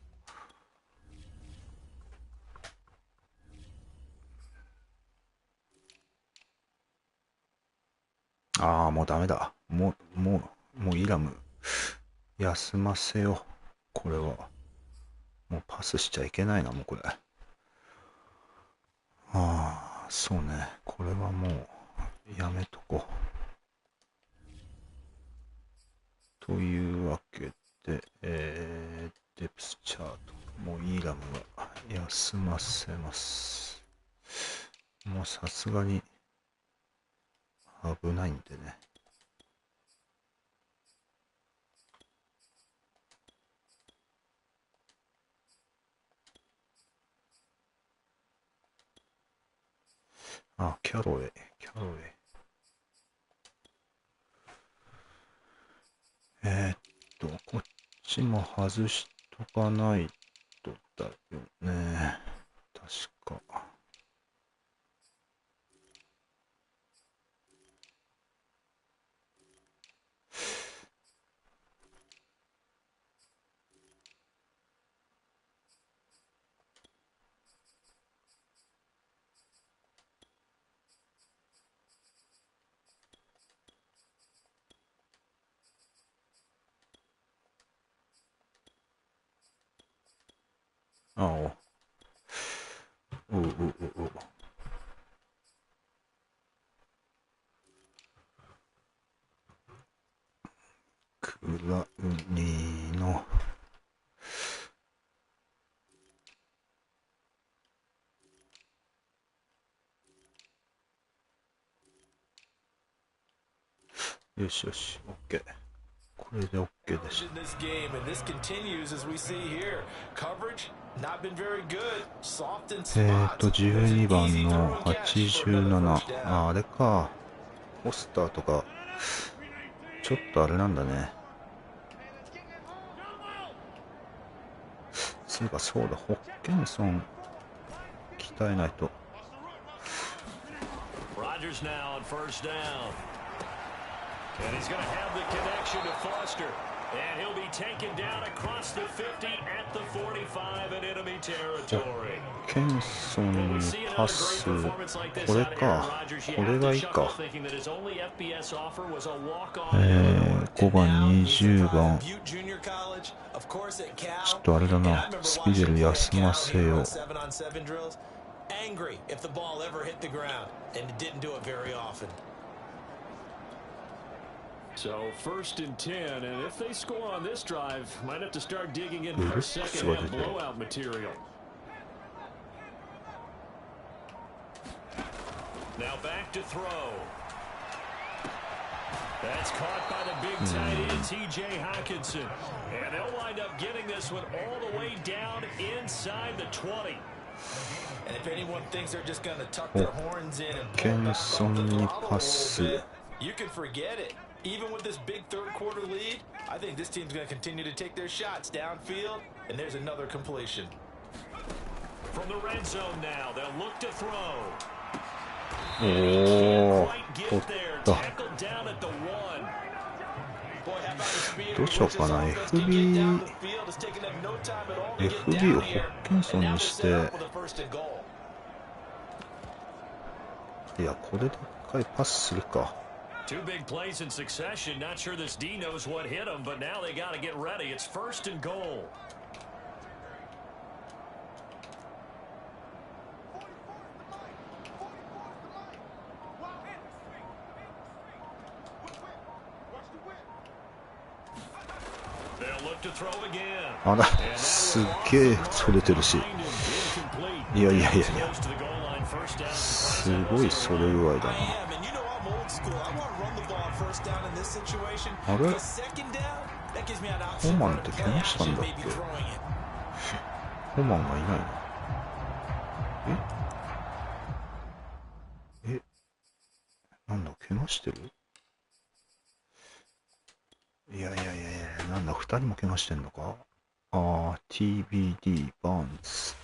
ああ、もうダメだ。もうイラム休ませよう。これはもうパスしちゃいけないな、もうこれ。ああ、そうね。これはもうやめとこう。というわけで、デチャート。もうイーラムは休ませます。もうさすがに危ないんでね。あ、キャロウェイ。こっちも外しとかないとだよね。確か。あお。クラウニーのよしよし、OK。これで OK でしょ。12番の87。あれか。ポスターとか、ちょっとあれなんだね。そういえばそうだ、ホッケンソン鍛えないと。And he's going to have the connection to Foster. And he'll be taken down across the 50 at the 45 in enemy territory. ケンソンにパス、これか。これがいいか。5番、20番。ちょっとあれだな。スピデル休ませよう。Angry if the ball ever hit the ground, and it didn't do it very often. So 1st and 10, and if they score on this drive, might have to start digging into their second half blowout material. Now back to throw. That's caught by the big tight end, T.J. Hawkinson. And they'll wind up getting this one all the way down inside the 20. And if anyone thinks they're just going to tuck their horns in and pull back from the throttle a little bit, you can forget it. Even with this big third quarter lead, I think this team's going to continue to take their shots downfield, and there's another completion. From the red zone now, they'll look to throw. Oh, get there. Tackled down at the 1. どうしようかな。FB をホッケンソンにして、いや、これで一回パスするか。Two big plays in succession. Not sure this D knows what hit him, but now they got to get ready. It's 1st and goal. They'll look to throw again. あら、すっげえそれてるし。いやいやいやいや。すごいそれ具合だな。あれ、ホマンって怪我したんだっけ。ホマンがいないの。なんだ、怪我してる。いやいやいやいや、なんだ、2人も怪我してんのか。TBD バーンズ。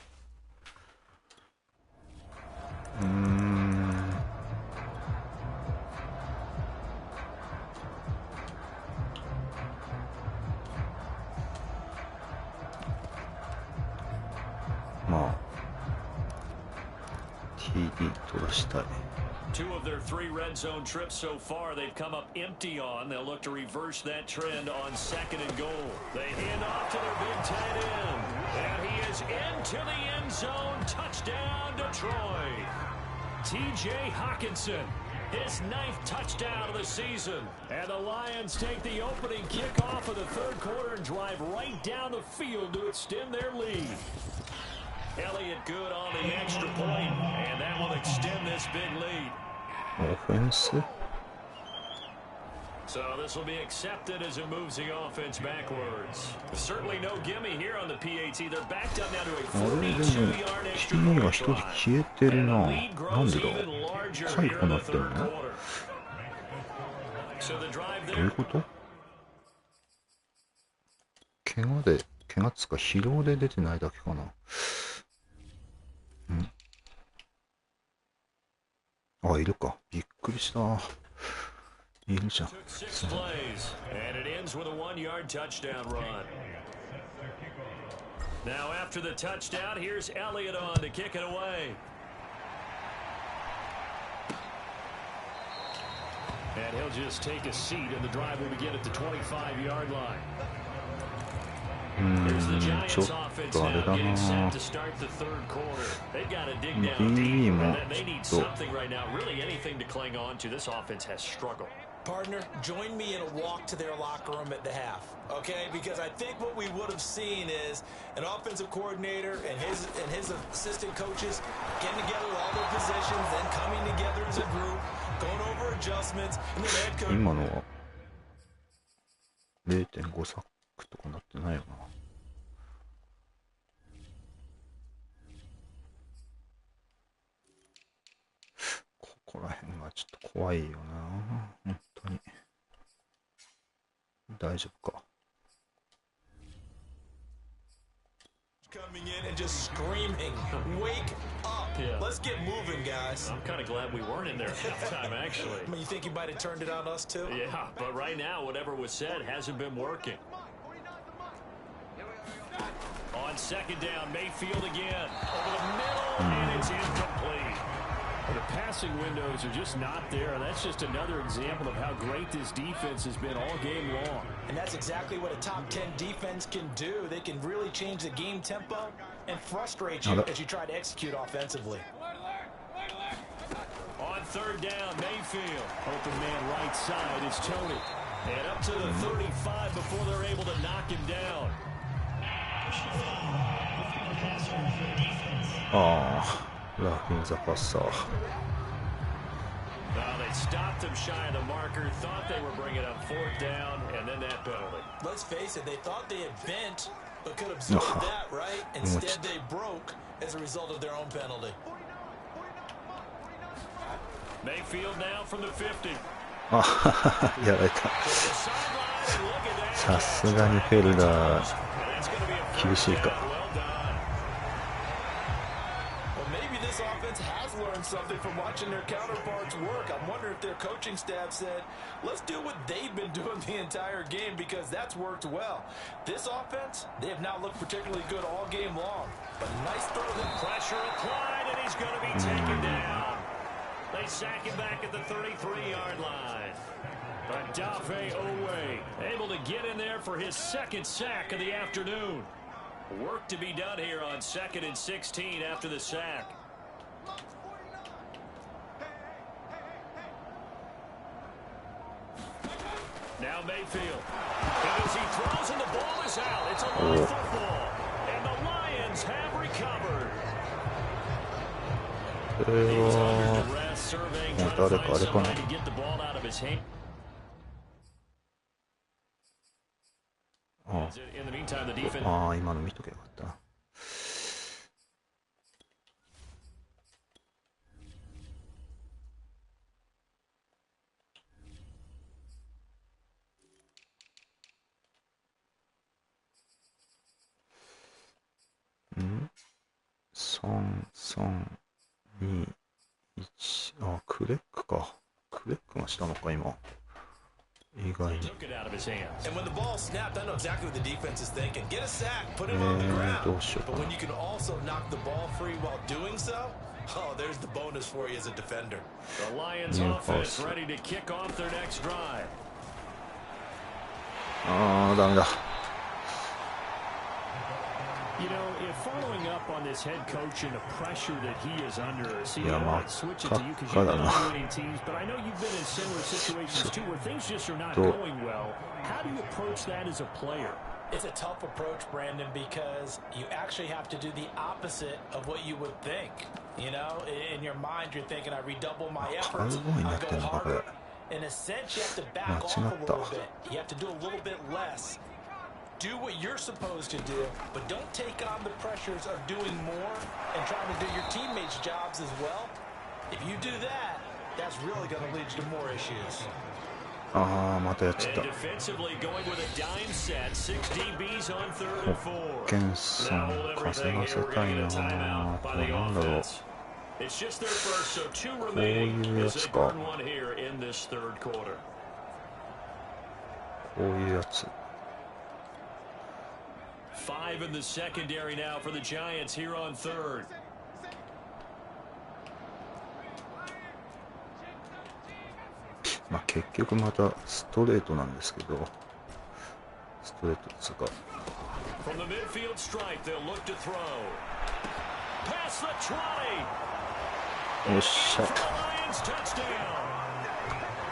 まあ TD 取らしたい。Two of their 3 red zone trips so far, they've come up empty on. They'll look to reverse that trend on 2nd and goal. They hand off to their big tight end. And he is into the end zone. Touchdown, Detroit. T.J. Hawkinson. His 9th touchdown of the season. And the Lions take the opening kickoff of the third quarter and drive right down the field to extend their lead. Elliott good on the extra point, and that will extend this big lead. Offense. So this will be accepted as it moves the offense backwards. Certainly no gimme here on the PAT. They're backed up now to a 42-yard extra point drive. And the lead grows even larger here in the third quarter. So the drive there. どういうこと？怪我つか疲労で出てないだけかな。あ、いるか。びっくりした。いるじゃん。And it ends with a 1-yard touchdown run. Now after the touchdown, here's Elliott on to kick it away. And he'll just take a seat, and the drive will begin at the 25-yard line. Here's the Giants offense now getting set to start the third quarter. They've got to dig down deep, and they need something right now, really anything to cling on to. This offense has struggled. Partner, join me in a walk to their locker room at the half, okay? Because I think what we would have seen is an offensive coordinator and his assistant coaches getting together with all their positions, then coming together as a group, going over adjustments, and then head coach. 今のは 0.5 サックとかなってないよな。ここら辺がちょっと怖いよな。本当に。大丈夫か。Coming in and just screaming, "Wake up! Yeah. Let's get moving, guys." I'm kind of glad we weren't in there at halftime, actually. I mean, you think you might have turned it on us too? Yeah, but right now, whatever was said hasn't been working. On second down, Mayfield again. Over the middle, and it's incomplete. The passing windows are just not there, and that's just another example of how great this defense has been all game long. And that's exactly what a top 10 defense can do. They can really change the game tempo and frustrate you as you try to execute offensively. On third down, Mayfield. Open man right side is Tony. And up to the 35 before they're able to knock him down. ああ、ラフィンザパッサー。Well, they stopped him shy of the marker, thought they were bringing up fourth down, and then that penalty. Let's face it, they thought they had bent, but could absorb that, right? Instead, they broke as a result of their own penalty. Mayfield now from the 50. あははは、やられた。さすがにフェルダー、厳しいか。Has learned something from watching their counterparts work. I'm wondering if their coaching staff said, let's do what they've been doing the entire game, because that's worked well. This offense, they have not looked particularly good all game long. But nice throw. Pressure applied, and he's going to be taken down. They sack him back at the 33-yard line. But Dafe Owe able to get in there for his second sack of the afternoon. Work to be done here on 2nd and 16 after the sack. Now Mayfield. And as he throws and the ball is out, it's a live football. And the Lions have recovered. これは、もう誰かあれかな。ああ、今の見とけばよかったな。3、3、2、1。あ、クレックか。クレックがしたのか、今。意外に。どうしようかな。ああ、ダメだ。You know, if following up on this head coach and the pressure that he is under, see, Iまwant to switch it to you because you're evaluating teams, but I know you've been in similar situations too where things just are not going well. How do you approach that as a player? It's a tough approach, Brandon, because you actually have to do the opposite of what you would think. You know, in your mind, you're thinking, I redouble my efforts, I go harder. In a sense, you have to back off a little bit. You have to do a little bit less. Do what you're supposed to do, but don't take on the pressures of doing more and trying to do your teammates' jobs as well. If you do that, that's really going to lead to more issues. またやっちゃった。ホッケンソン稼がせたいな。これなんだろう。こういうやつか。こういうやつ。5 in the secondary now for the Giants here on third. まあ結局またストレートなんですけど、ストレートですか。From the midfield stripe, they'll look to throw. Pass the 20. よっしゃ。Lions touchdown.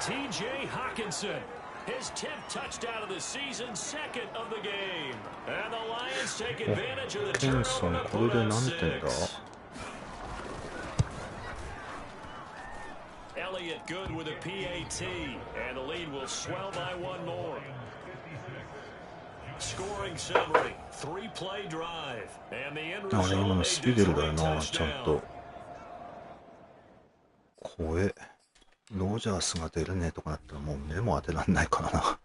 TJ Hawkinson.His 10th touchdown of the season, second of the game. And the Lions take advantage of the turnover to put on 6. Elliott good with a PAT, and the lead will swell by one more. Scoring summary, 3-play drive, and the end result. 今のスピデルだよな、ちゃんと。怖え。ロジャースが出るねとかなったらもう目も当てらんないからな。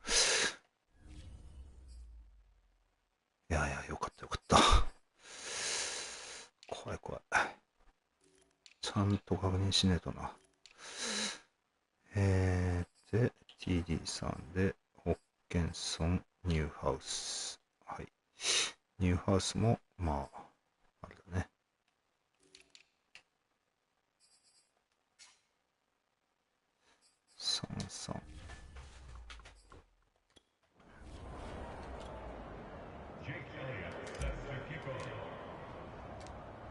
いやいや、よかったよかった。怖い怖い。ちゃんと確認しねえとな。で、TD さんで、ホッケンソン、ニューハウス。はい。ニューハウスも、まあ、あれだね。3-3。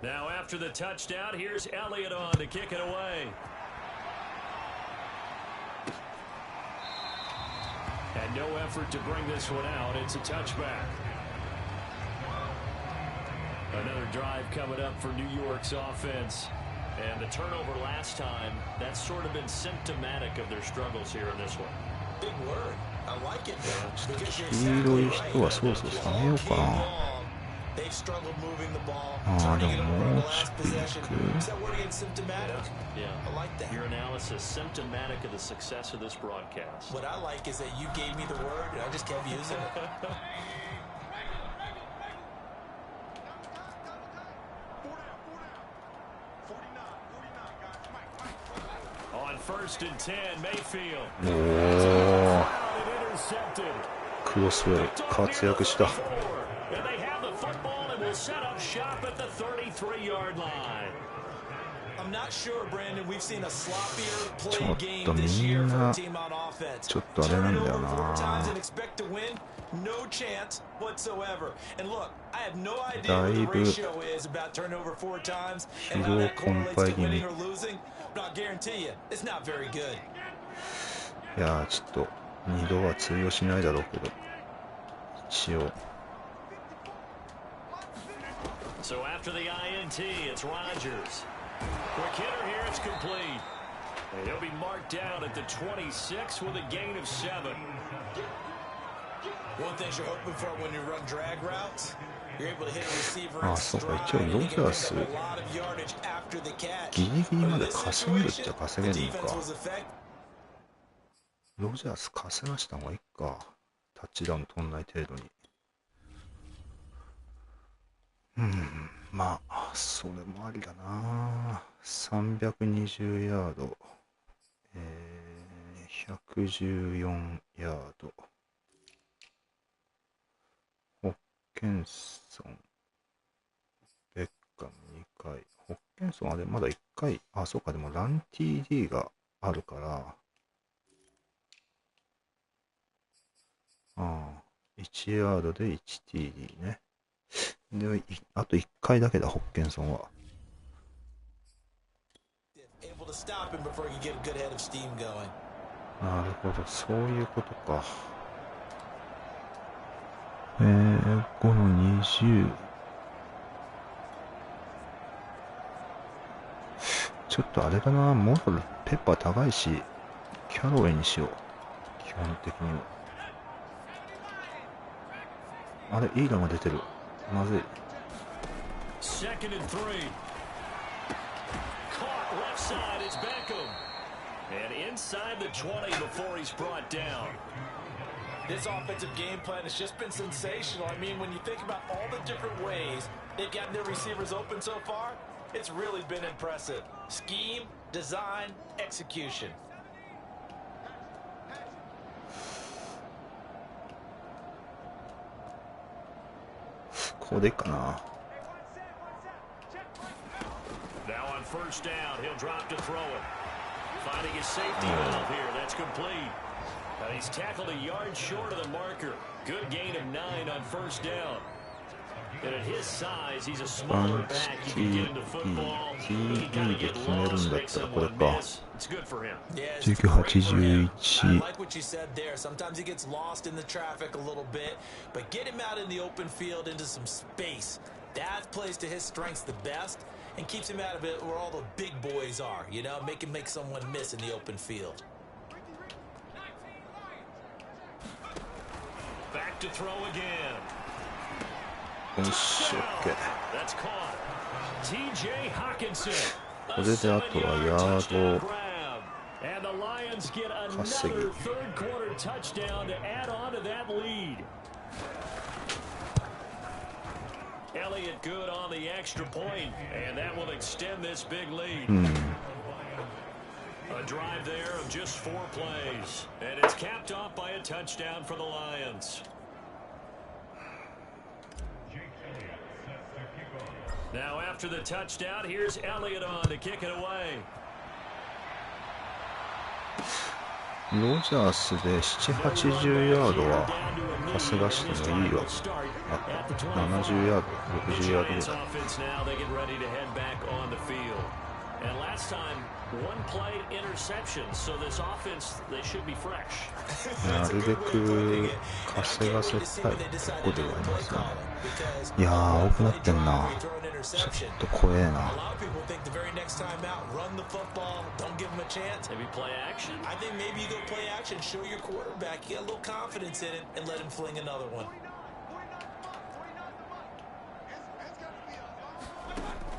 Now after the touchdown, here's Elliott on to kick it away. And no effort to bring this one out. It's a touchback. Another drive coming up for New York's offense. And the turnover last time, that's sort of been symptomatic of their struggles here in this one. Big word. I like it. 黄色い人はそろそろ下げようかな。They've struggled moving the ball, で turning it も over も the うちょ last っと行 possession. く。 Is that word again symptomatic? Yeah. I like that. Your analysis symptomatic of the success of this broadcast. What I like is that you gave me the word and I just kept using it. On 1st and 10, Mayfield. クロスウェル活躍した。 And they have the football and will set up shop at the 33-yard line. I'm not sure, Brandon. We've seen a sloppier play game this year for a team on offense. ちょっとあれなんだよな。 And expect to win. No chance whatsoever. And look, I have no idea what the ratio is about turnover 4 times and how that correlates to winning or losing. But I'll guarantee you, it's not very good. いやちょっと2度は通用しないだろうけど、一応。 So after the INT, it's Rodgers. Quick hitter here, it's complete. And he'll be marked down at the 26 with a gain of 7. One thing you're hoping for when you run drag routes, you're able to hit a receiver in そうか、 stride 一応 and ロ you ジ can ャー pick ス up a lot of yardage after the catch. ギリギリ But ま in で this 稼げるっちゃ situation, 稼 the げるの defense か。 was effective. ロジャース稼がした方がいいか。タッチダウン取んない程度に。まあそれもありだな。320ヤード、114ヤード。ホッケンソン、ベッカム2回。ホッケンソンあれまだ1回、そうか、でもラン TD があるから、1ヤードで 1TD ね。で、あと1回だけだ、ホッケンソンは。なるほど、そういうことか。5の20。ちょっとあれだな、もうペッパー高いし、キャロウェイにしよう。基本的には。あれ、いいのが出てる。まずい。Second and 3. Caught left side, it's Beckham. And inside the 20 before he's brought down. This offensive game plan has just been sensational. I mean, when you think about all the different ways they've gotten their receivers open so far, it's really been impressive. Scheme, design, execution. ここでいいかな。Now on first down, he'll drop to throw it. Finding his safety valve here. That's complete. He's tackled a yard short of the marker. Good gain of 9 on first down. And at his size, he's a smaller back. He can get into football. He can kind of get lost, make someone miss. It's good for him. 1981。 I like what you said there. Sometimes he gets lost in the traffic a little bit, but get him out in the open field into some space. That plays to his strengths the best and keeps him out of it where all the big boys are, you know, make him make someone miss in the open field. Back to throw again. よし、OK。That's caught. TJ Hawkinson. これであとはヤード And the Lions get another 稼ぎ。 third quarter touchdown to add on to that lead. Elliott good on the extra point, and that will extend this big lead. A drive there of just 4 plays, and it's capped off by a touchdown for the Lions. Now after the touchdown, here's Elliott on to kick it away. ロジャースで7、80ヤードは稼がしてもいいよ。あ、70ヤード、60ヤードぐらい。And last time, one play interception, so this offense, they should be fresh. なるべく稼がせたいとこではありますが、いやー、多くなってんな。ちょっと怖えな。A lot of people think the very next time out, run the football, don't give him a chance. Maybe play action. I think maybe you go play action, show your quarterback, you got a little confidence in it, and let him fling another one.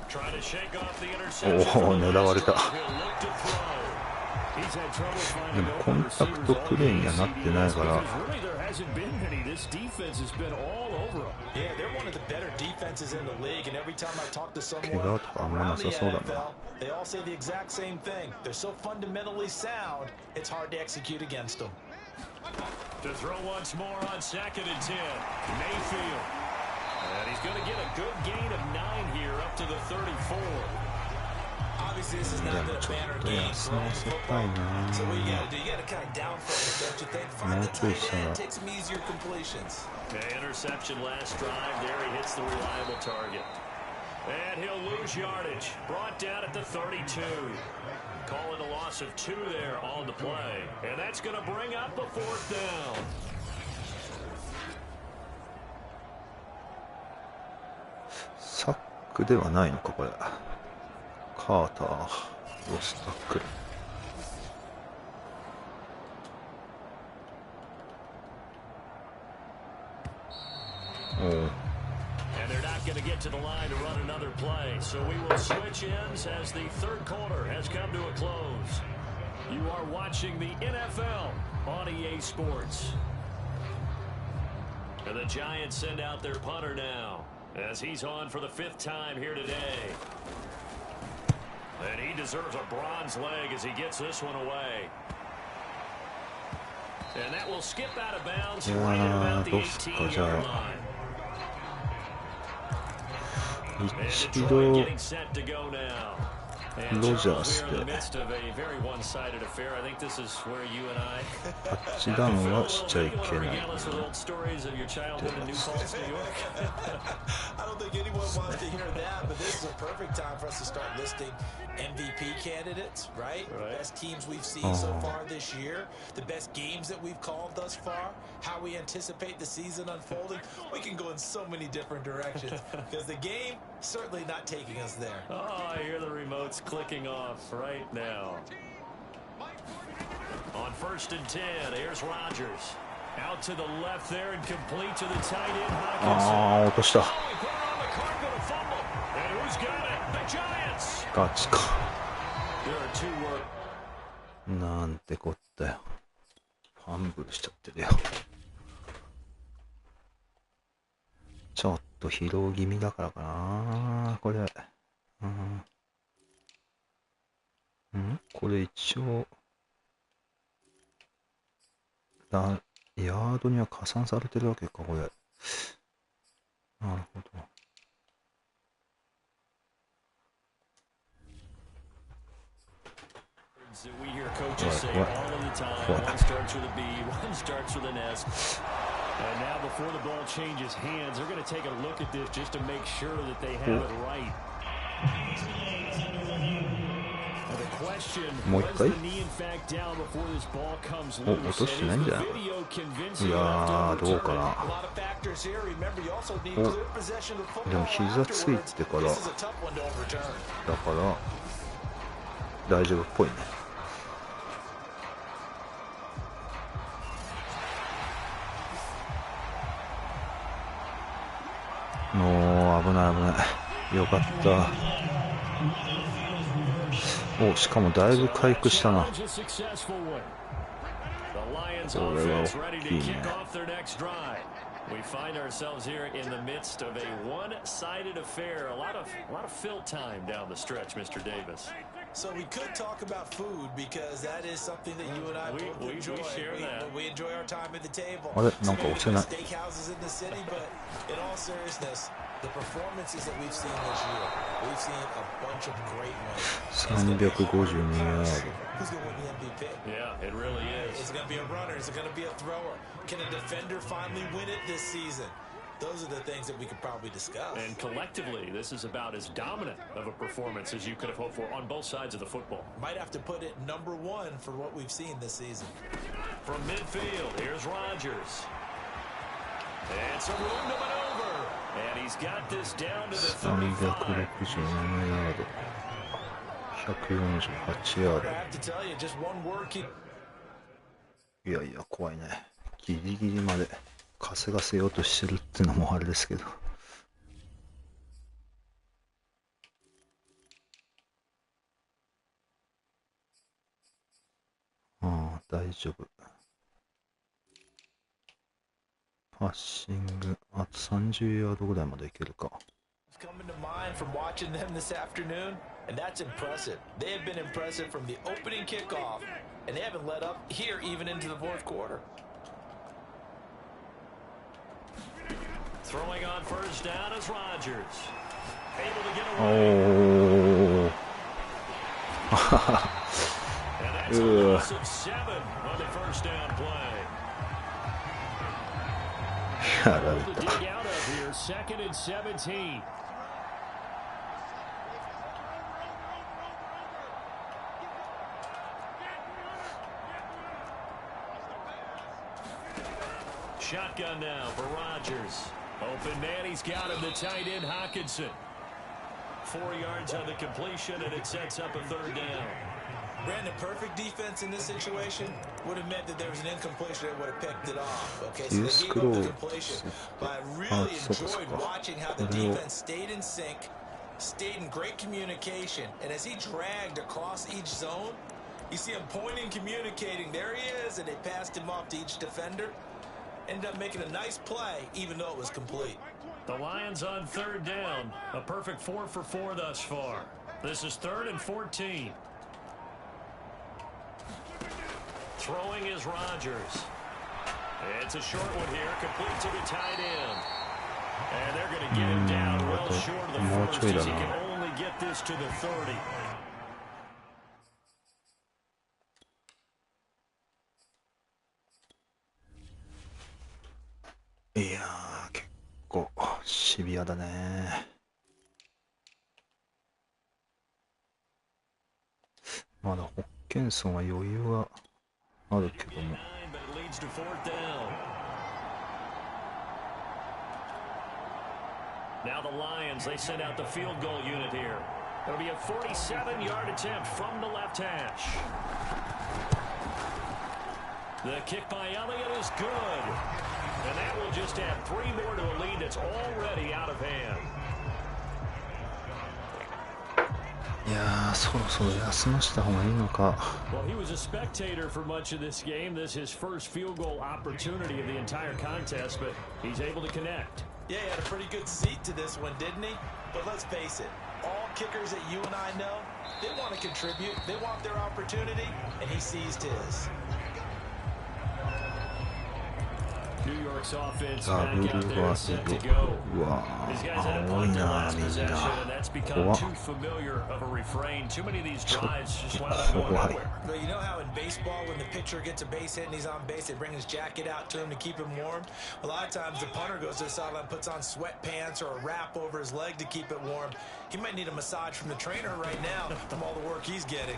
Try to shake off the interception. おお、狙われた。 He'll look to throw. He's had trouble で finding も open コンタクトプレーにはなってないから、 Really, there hasn't been many. This defense has been all over them. Yeah, they're one of the better defenses in the league, and every time I talk to someone 怪我とかあんまな around the さそうだな。 NFL, they all say the exact same thing. They're so fundamentally sound, it's hard to execute against them. To throw once more on 2nd and 10. Mayfield. And he's going to get a good gain of 9 here up to the 34. Obviously, this has で not も been a ちょっ banner と game 休 for ま all せ the たい football. な。 So what you got to do? You got to kind of downfocus, don't you think? Find the tight end, take some easier completions. Interception last drive. There he hits the reliable target. And he'll lose yardage. Brought down at the 32. Calling a loss of 2 there on the play. And that's going to bring up a 4th down. サックではないのか、これ。カーター、ロスタックル。おう。 And they're not going to get to the line to run another play. So we will switch ends as the third quarter has come to a close. You are watching the NFL on EA Sports. And the Giants send out their punter now as he's on for the 5th time here today. And he deserves a bronze leg as he gets this one away. And that will skip out of bounds right at about the 18-yard line. And 一 Detroit 度 getting set to go now. ロジャースでタッチダウンはしちゃいけない。MVP candidates, right? Best teams we've seen so far this year, the best games that we've called thus far, how we anticipate the season unfolding. We can go in so many different directions because the game certainly not taking us there. Oh, I hear the remotes clicking off right now. On 1st and 10, here's Rodgers. Out to the left there and complete to the tight end. Hawkinson. 落とした。Oh, he put it on the carpet, a fumble. And who's got it? The Giants. ガチか。 There are two work. なんてこったよ。ファンブルしちゃってるよ。ちょっと疲労気味だからかなこれ。これ一応ヤードには加算されてるわけかこれ。なるほど。We hear coaches say all of the time, one starts with a B, one starts with an S. And now before the ball changes hands, they're going to take a look at this just to make sure that they have it right. And the question, was the knee in fact down before this ball comes loose? And is the video convincing enough to overturn it? A lot of factors here. Remember, you also need clear possession of the football afterwards. This is a tough one to overturn. だから大丈夫っぽいね。危ない危ない。よかった。しかもだいぶ回復したな。これは大きいね。We find ourselves here in the midst of a one-sided affair. A lot of fill time down the stretch, Mr. Davis. So we could talk about food because that is something that you and I both enjoy. We enjoy our time at the table. Steakhouses in the city, but in all seriousness, the performances that we've seen this year, we've seen a bunch of great ones. 352 yards. Who's going to win the MVP? Yeah, it really is. Is it going to be a runner? Is it going to be a thrower? Can a defender finally win it this season? Those are the things that we could probably discuss. And collectively, this is about as dominant of a performance as you could have hoped for on both sides of the football. Might have to put it #1 for what we've seen this season. From midfield, here's Rodgers. And some room to maneuver. And he's got this down to the 35. 367ヤード。148ヤード。I have to tell you, just one word. いやいや、怖いね。ギリギリまで稼がせようとしてるってのもあれですけど。大丈夫。パッシング、あと30ヤードぐらいまでいけるか。Coming to mind from watching them this afternoon, and that's impressive. They have been impressive from the opening kickoff, and they haven't let up here even into the fourth quarter. Throwing on first down is Rodgers. Able to get away. And that's a loss of 7 on the first down play. To dig out of here, 2nd and 17. Shotgun now for Rodgers. Open man, he's got him, the tight end Hawkinson. 4 yards on the completion, and it sets up a 3rd down. Brandon, perfect defense in this situation would have meant that there was an incompletion that would have picked it off. Okay, so they gave up the completion. But I really enjoyed watching how the defense stayed in sync, stayed in great communication, and as he dragged across each zone, you see him pointing, communicating. There he is, and they passed him off to each defender. Ended up making a nice play, even though it was complete. The Lions on 3rd down. A perfect 4 for 4 thus far. This is 3rd and 14. Throwing is Rodgers. It's a short one here, complete to the tight end. And they're going to get him down well short of the first as he can only get this to the 30. いやー、結構シビアだね。まだホッケンソンは余裕があるけども。Now the Lions, they send out the field goal unit here. It'll be a 47-yard attempt from the left hash. The kick by Elliott is good. And that will just add 3 more to a lead that's already out of hand. いやー、そろそろ休ました方がいいのか。Well, he was a spectator for much of this game. This is his first field goal opportunity of the entire contest, but he's able to connect. Yeah, he had a pretty good seat to this one, didn't he? But let's face it, all kickers that you and I know, they want to contribute, they want their opportunity, and he seized his. New York's offense back out there set to go. These guys had a punt their last possession, and that's become too familiar of a refrain. Too many of these drives just wound up going nowhere. But you know how in baseball, when the pitcher gets a base hit and he's on base, they bring his jacket out to him to keep him warm? A lot of times the punter goes to the sideline, puts on sweatpants or a wrap over his leg to keep it warm. He might need a massage from the trainer right now from all the work he's getting.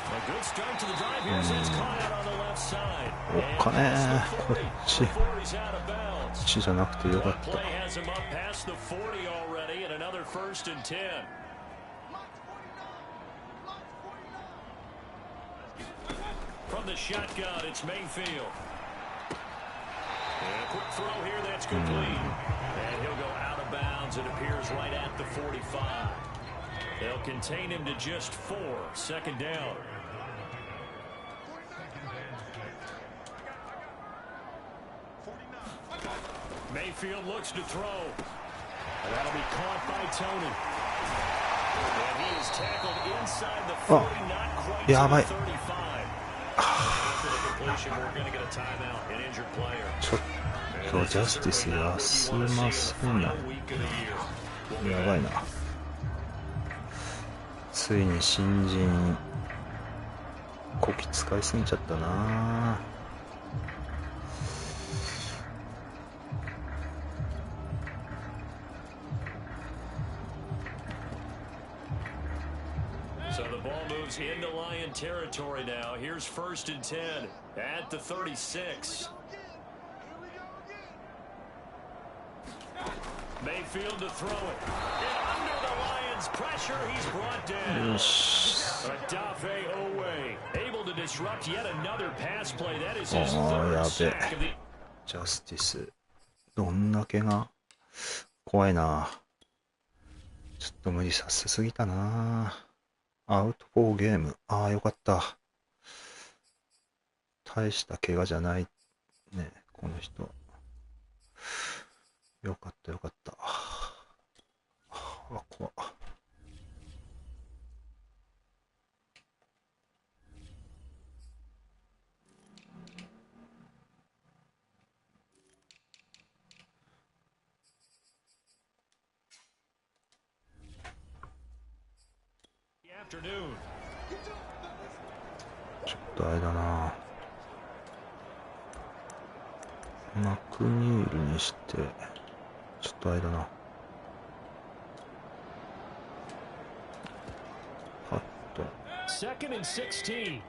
A good start to the drive here. It's caught out on the left side. おっかねー、こっち。こっちじゃなくてよかった。 Play has him up past the 40 already, and another 1st and 10. From the shotgun, it's Mayfield. And a quick throw here, that's complete. And he'll go out of bounds. It appears right at the 45. They'll contain him to just 4. 2nd down. Mayfield looks to throw. And that'll be caught by Tony. And he is tackled inside the 40, not quite to the 35. After the completion, we're going to get a timeout, an injured player. ちょっとジャスティス休ませな。やばいな。ついに新人こき使いすぎちゃったな。So the ball moves into Lion territory now. Here's 1st and 10 at the 36. Mayfield to throw it. And under the Lions' pressure, he's brought down. Adafe Owe able to disrupt yet another pass play. That is his 3rd sack of the... ジャスティスどんだけが怖いな。ちょっと無理させすぎたな。アウト4ゲーム。ああ、よかった。大した怪我じゃないね、この人。よかったよかった。あ、怖っ。ちょっとあれだな。マクニールにして、ちょっとあれだな。ハット。2nd and 16.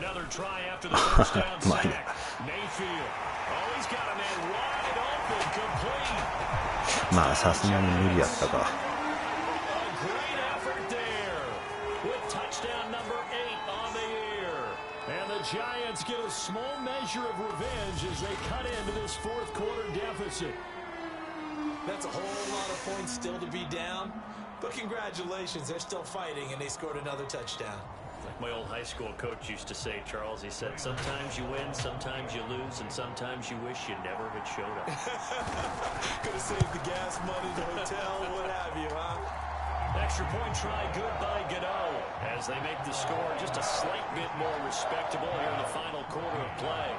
Another try after the first down sack. Mayfield. Oh, he's got a man wide open, complete. まあさすがに無理やったか。A great effort there with touchdown number 8 on the year. And the Giants get a small measure of revenge as they cut into this 4th quarter deficit. That's a whole lot of points still to be down, but congratulations, they're still fighting and they scored another touchdown. Like my old high school coach used to say, Charles, he said, sometimes you win, sometimes you lose, and sometimes you wish you never had showed up. Could have saved the gas money, the hotel, what have you, huh? Extra point try good by Gano as they make the score just a slight bit more respectable here in the final quarter of play.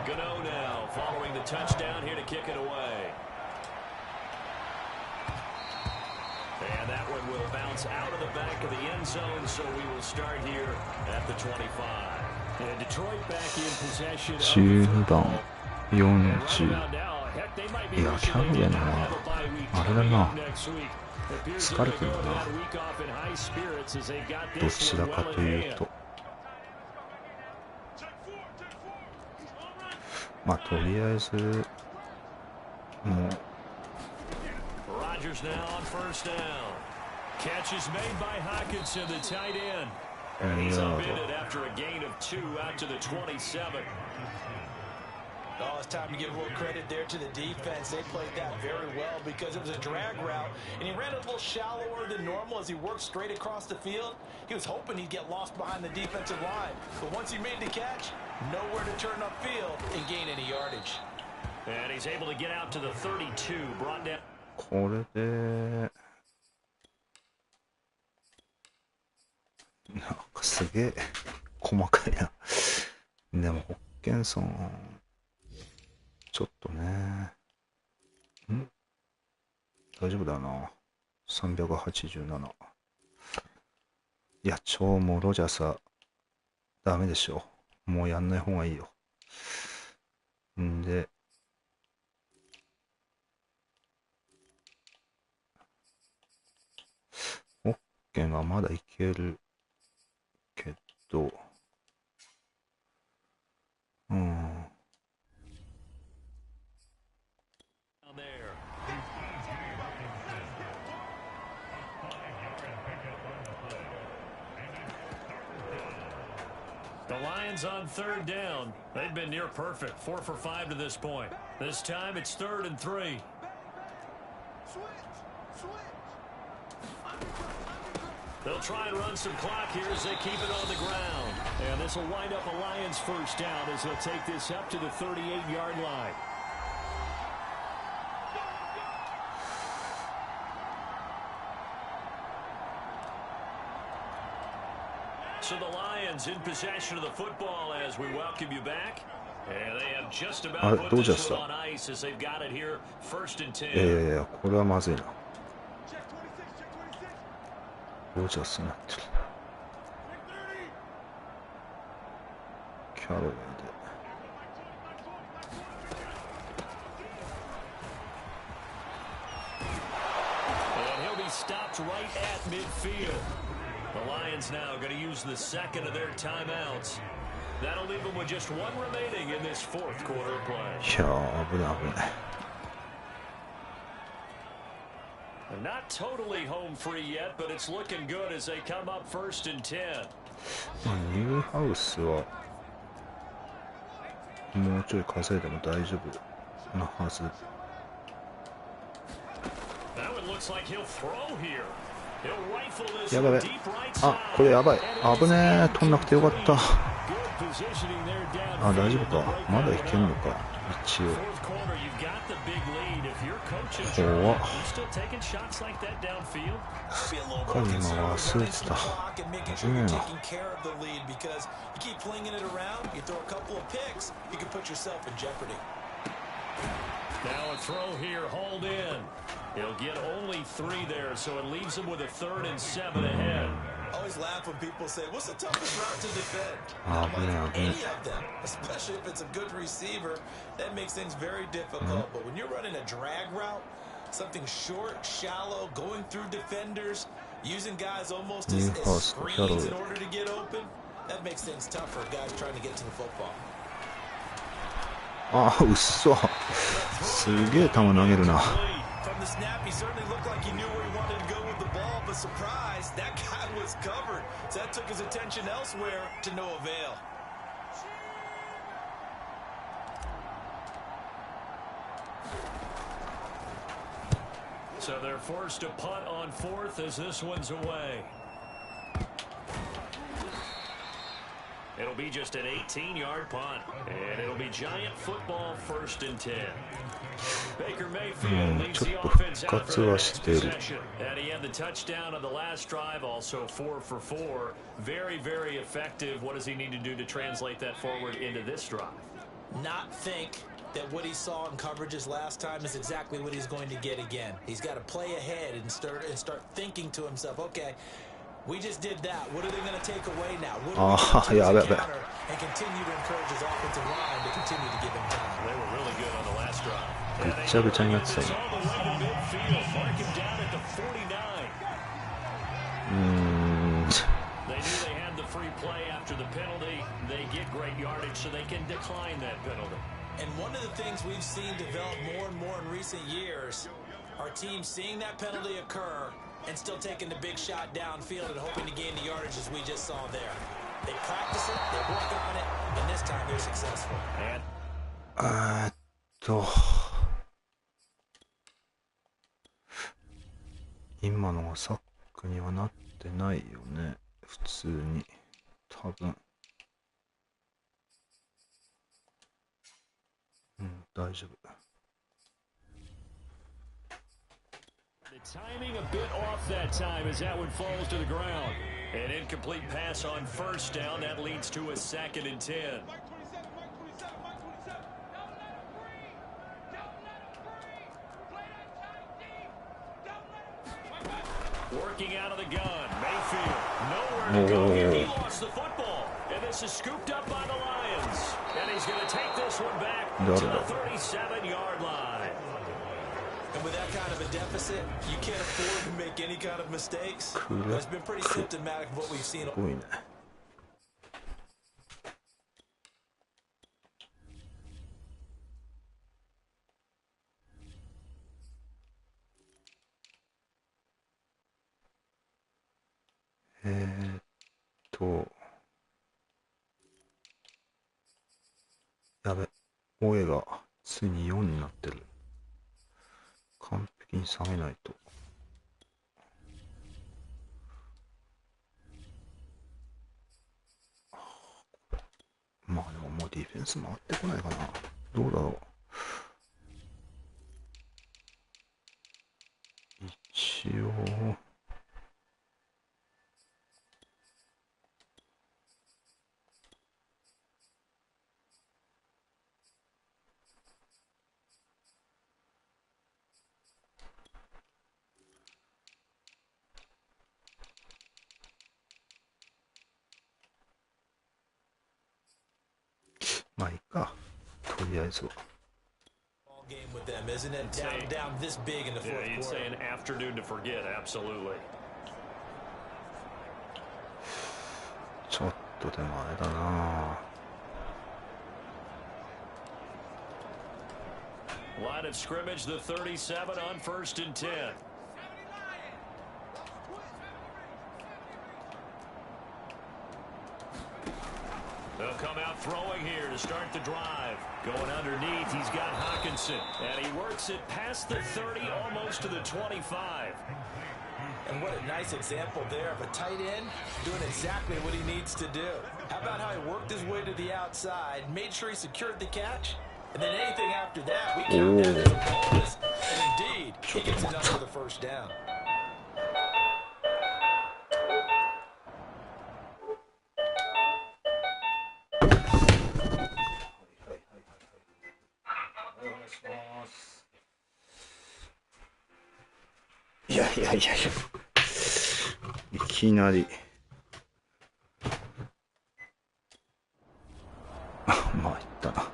Gano now following the touchdown here to kick it away. And that one will bounce out of the back of the end zone, so we will start here at the 25. And Detroit back in possession of the 12番 football. 40。 Right about now, heck, they might be いや、 wishing キャ they ロレン did は not have a bye week あれだな、 next week. Appears 疲 they're れ going て to る go な。 that week off in high spirits as they got ど this ちら one か well と in いう hand. と、まあとりあえずもう Rodgers now on first down. Catch is made by Hawkinson, the tight end. And he's ヤー upended after a gain of 2 out to the 27. Oh, it's time to give a little credit there to the defense. They played that very well because it was a drag route, and he ran a little shallower than normal as he worked straight across the field. He was hoping he'd get lost behind the defensive line, but once he made the catch, nowhere to turn upfield and gain any yardage. And he's able to get out to the 32, brought down. これでなんかすげえ細かいな。でもホッケンソンちょっとね、大丈夫だよな。387。いや、超もうロジャーさダメでしょ。もうやんない方がいいよ。んでホッケンはまだいけるけど、The Lions on third down. They've been near perfect, 4 for 5 to this point. This time it's 3rd and 3. They'll try and run some clock here as they keep it on the ground. And this will wind up a Lions first down as they'll take this up to the 38-yard line. So the Lions in possession of the football as we welcome you back. And they have just about put this one on ice as they've got it here, 1st and 10. いやいやいや、これはまずいな。ロジャースになってる。キャロウェイで。And he'll be stopped right at midfield. The Lions now going to use the second of their timeouts. That'll leave them with just one remaining in this 4th quarter play. いや、危ない危ない。Not totally home free yet, but it's looking good as they come up 1st and 10. ニューハウスはもうちょい稼いでも大丈夫なはず。That one looks like he'll throw here. He'll rifle this やばい。 deep right あ、 side. これやばい。危ねえ。取んなくてよかった。 Good positioning there down. あ、大丈夫か。まだいけんのか。一応。 Fourth quarter, you've got the big lead. If you're coaching, 怖っ。 you still taking shots like that downfield? か今忘れてた。危ねえな。 Because you keep flinging it around, you throw a couple of picks, you can put yourself in jeopardy. Now a throw here, hauled in. He'll get only 3 there, so it leaves him with a 3rd and 7 ahead. I always laugh when people say, what's the toughest route to defend? Any of them, especially if it's a good receiver, that makes things very difficult. But when you're running a drag route, something short, shallow, going through defenders, using guys almost as screens in order to get open, that makes things tough for guys trying to get to the football. あ、うっそ。すげえ球投げるな。 From the snap, he certainly looked like he knew where he wanted to go with the ball, but surprise, that guy was covered. So that took his attention elsewhere to no avail. So they're forced to punt on 4th as this one's away. It'll be just an 18-yard punt, and it'll be Giant football 1st and 10. Baker Mayfield leads the offense out for the next possession. And he had the touchdown on the last drive, also 4 for 4. Very, very effective. What does he need to do to translate that forward into this drive? Not think, that what he saw in coverages last time is exactly what he's going to get again. He's got to play ahead and start thinking to himself, okay, we just did that. What are they going to take away now? What are we going to do as a counter? And continue to encourage his offensive line to continue to give him time. They were really good on the last drive. ぐっちゃぐちゃになってたよ。Mark him down at the 49. They knew they had the free play after the penalty. They get great yardage so they can decline that penalty. And one of the things we've seen develop more and more in recent years are teams seeing that penalty occur and still taking the big shot downfield and hoping to gain the yardage as we just saw there. They practice it, they work on it, and this time they're successful. 今のはサックにはなってないよね。普通に。多分。大丈夫。The timing a bit off that time as that one falls to the ground. An incomplete pass on first down. That leads to a 2nd and 10. Working out of the gun. Mayfield. Nowhere to go here. He lost the football. And this is scooped up by the Lions. And he's going to take this one back to the 37-yard line. And with that kind of a deficit, you can't afford to make any kind of mistakes. It's been pretty symptomatic of what we've seen. すごいね。やべ、声がついに4になってる。完璧に下げないと。まあでももうディフェンス回ってこないかな。どうだろう。一応。まあいいか。とりあえずは。Game with them, isn't it? Down this big in the fourth quarter. You'd say an afternoon to forget, absolutely. ちょっとでもあれだな。Line of scrimmage, the 37 on 1st and 10. They'll come out throwing here to start the drive. Going underneath, he's got Hawkinson. And he works it past the 30, almost to the 25. And what a nice example there of a tight end doing exactly what he needs to do. How about how he worked his way to the outside, made sure he secured the catch, and then anything after that, we count that as a bonus. And indeed, he gets enough for the first down.いきなりまあいったな。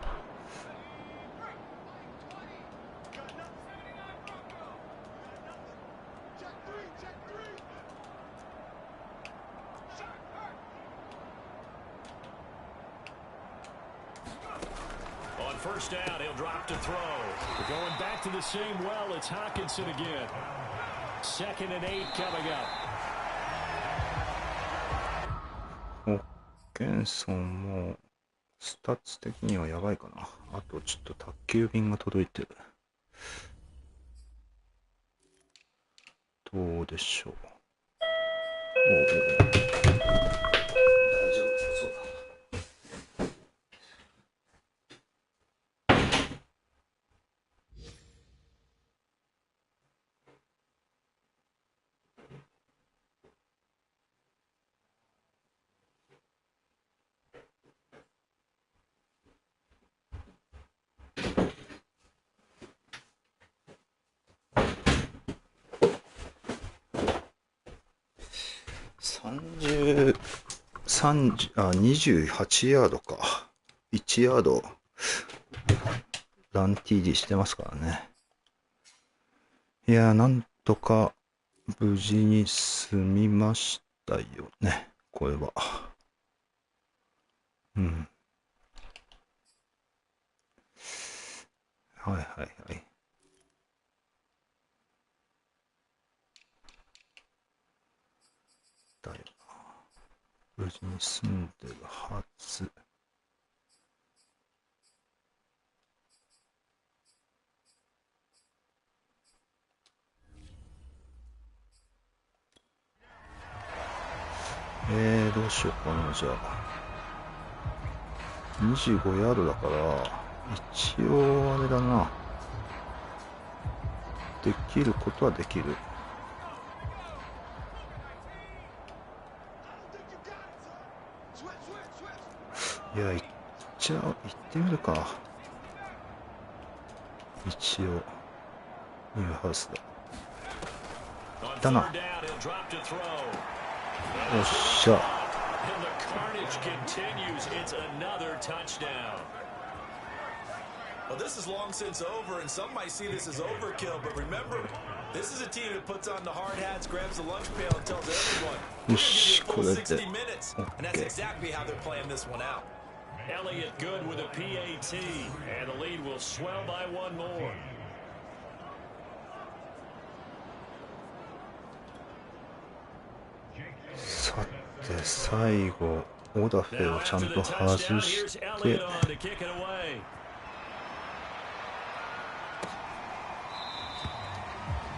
On first down, he'll drop to throw. We're going back to the same well. It's Hawkinson again. 2nd and 8 coming up. ホッケンソンもスタッツ的にはやばいかな。あとちょっと宅急便が届いてる。どうでしょう。大丈夫そうだ。28ヤードか。1ヤード、ラン TD してますからね。いやー、なんとか無事に済みましたよね、これは。うん。はいはいはい。だよな。無事に済んでるはず。どうしようかな、じゃあ。25ヤードだから、一応あれだな。できることはできる。いや、行ってみるか。一応、ニューハウスだ。行ったな。よっしゃ。Well, this is long since over, and some might see this as overkill, but remember, this is a team that puts on the hard hats, grabs the lunch pail, and tells everyone, we're going to give you a full 60 minutes. And that's exactly how they're playing this one out. Elliott good with a PAT, and the lead will swell by one more. さて、最後、オダフェをちゃんと外して、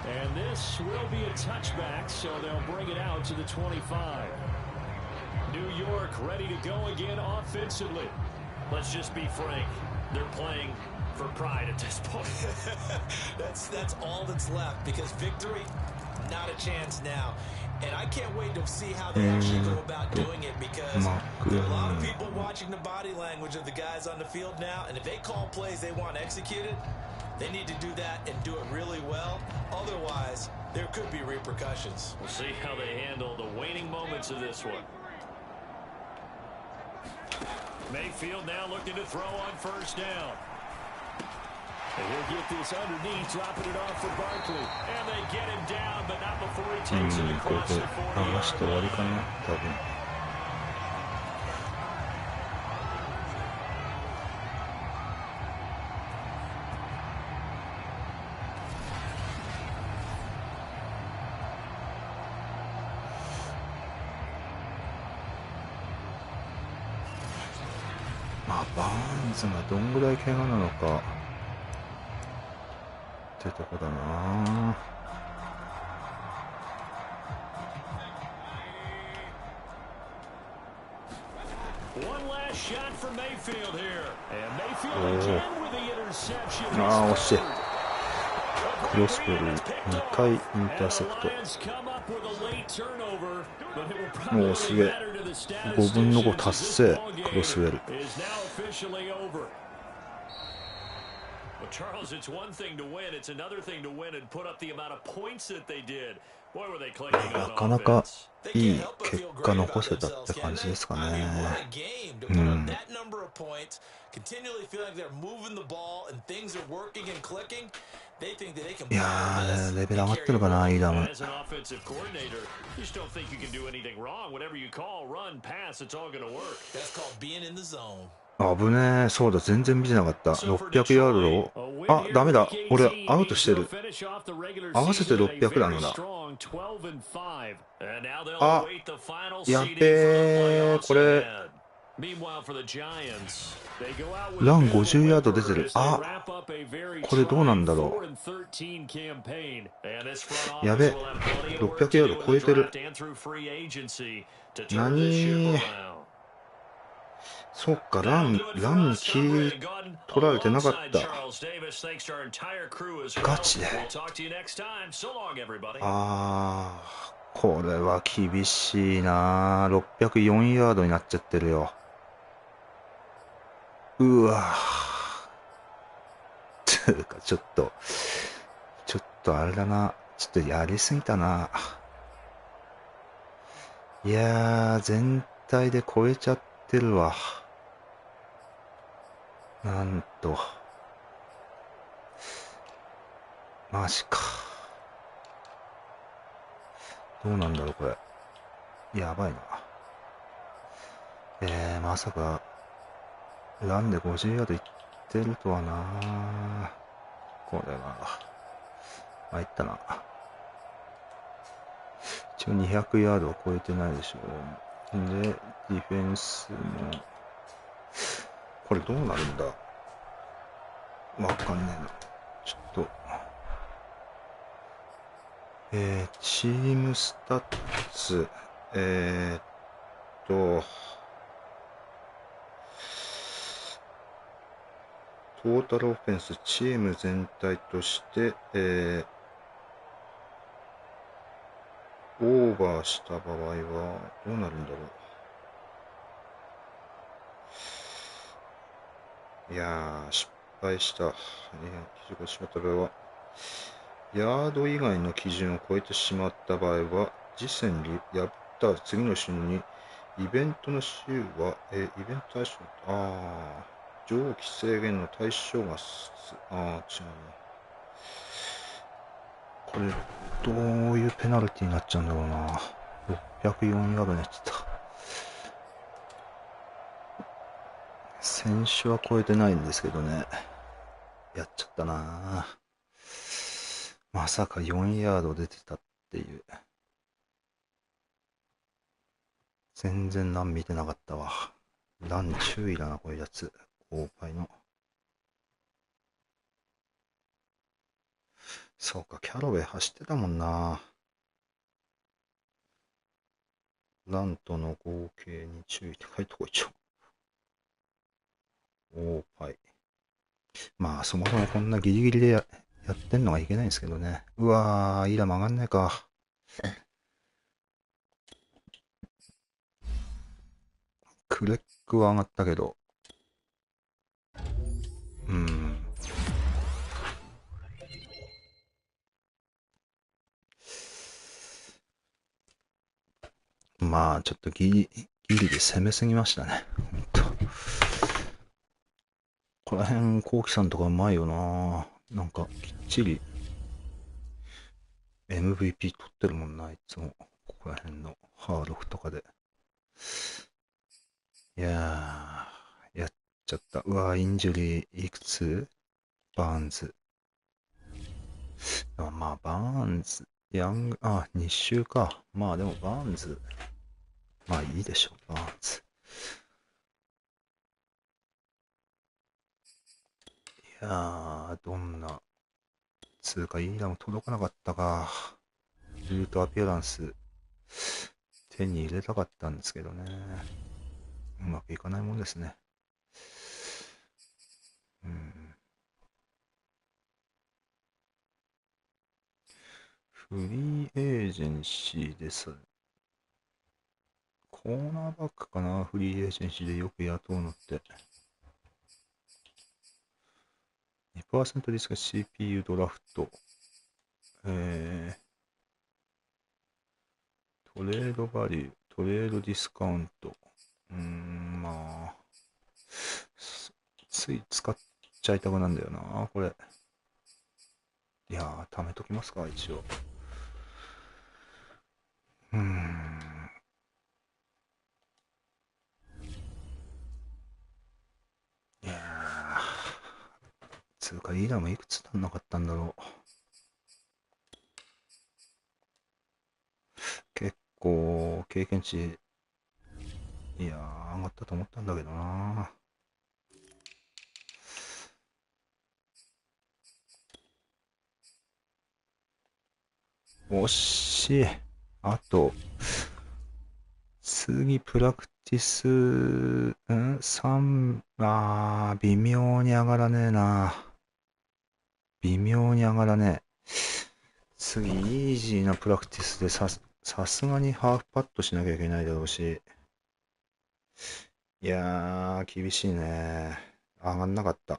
And this will be a touchback, so they'll bring it out to the 25. New York ready to go again offensively. Let's just be frank. They're playing for pride at this point. That's all that's left, because victory, not a chance now. And I can't wait to see how they actually go about doing it, because there are a lot of people watching the body language of the guys on the field now, and if they call plays they want executed, they need to do that and do it really well. Otherwise, there could be repercussions. We'll see how they handle the waning moments of this one. Mayfield now looking to throw on first down. And he'll get this underneath, dropping it off for Barkley. And they get him down, but not before he takes it across the 40-yard line. バーンズがどんぐらい怪我なのかってとこだな。惜しい。クロスボール2回インターセプト。もうすげえ。5分の5達成。クロスウェル。Charles, it's one thing to win, it's another thing to win and put up the amount of points that they did. Boy, were they clicking on offense. なかなかいい結果残せたって感じですかね。うん。いやー、レベル上がってるかな、いいダム。危ねえ、そうだ、全然見てなかった。600ヤード。あ、ダメだ。俺、アウトしてる。合わせて600なのだ。あ、やっべえ、これ。ラン50ヤード出てる。あ、これどうなんだろう。やべ、600ヤード超えてる。何？そっか、ランに取られてなかった。ガチで。これは厳しいな。604ヤードになっちゃってるよ。うわつうか、ちょっとあれだな。ちょっとやりすぎたな。いやー、全体で超えちゃってるわ。なんと。マジか。どうなんだろう、これ。やばいな。まさか、ランで50ヤードいってるとはな。これは、参ったな。一応200ヤードを超えてないでしょう。で、ディフェンスも、これどうなるんだ。わかんねえな。ちょっと、チームスタッツ、と、トータルオフェンス、チーム全体として、オーバーした場合は、どうなるんだろう。いやー、失敗した。基準をしまった場合は、ヤード以外の基準を超えてしまった場合は、次戦に破った次の週に、イベントの週は、イベント対象、上記制限の対象が、違うな。これ、どういうペナルティになっちゃうんだろうな。604ヤードになっちゃった。選手は超えてないんですけどね。やっちゃったな。まさか4ヤード出てたっていう。全然ラン見てなかったわ。ラン注意だな、こういうやつ。オーパイの。そうか、キャロウェイ走ってたもんな。ランとの合計に注意って書いとこいちゃう。オーパイ。まあ、そもそもこんなギリギリでやってんのがいけないんですけどね。うわー、イラ曲がんないか。クレックは上がったけど。まあ、ちょっとギリで攻めすぎましたね。ほんと。この辺、コウキさんとかうまいよな。なんか、きっちり MVP 取ってるもんな、いつも。ここら辺のハーロフとかで。いやー、やっちゃった。うわー、インジュリーいくつ？バーンズ。まあ、バーンズ、2週か。まあでもバーンズ、まあいいでしょう、バーンズ。いやー、どんな、つうか、いいラも届かなかったか。ルートアピアランス、手に入れたかったんですけどね。うまくいかないもんですね。うん。フリーエージェンシーです。コーナーバックかな、フリーエージェンシーでよく雇うのって。2% リスク CPU ドラフト。トレードバリュー、トレードディスカウント。まあ、つい使っちゃいたくなんだよな、これ。いやー、貯めときますか、一応。いやー、つうか、イーラもいくつ足んなかったんだろう。結構、経験値、いやー、上がったと思ったんだけどな。惜しい。あと、次、プラクティス、3、微妙に上がらねえな。微妙に上がらねえ。次、イージーなプラクティスでさすがにハーフパットしなきゃいけないだろうし。いやー、厳しいね。上がんなかった。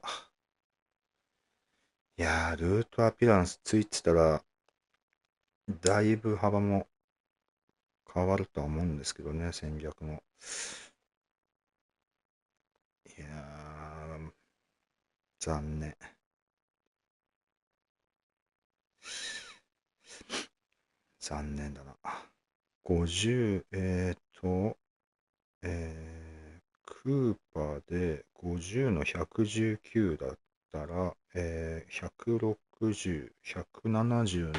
いやー、ルートアピランスついてたら、だいぶ幅も変わるとは思うんですけどね、戦略も。いやー、残念。残念だな。50、クーパーで50の119だったら、160、170の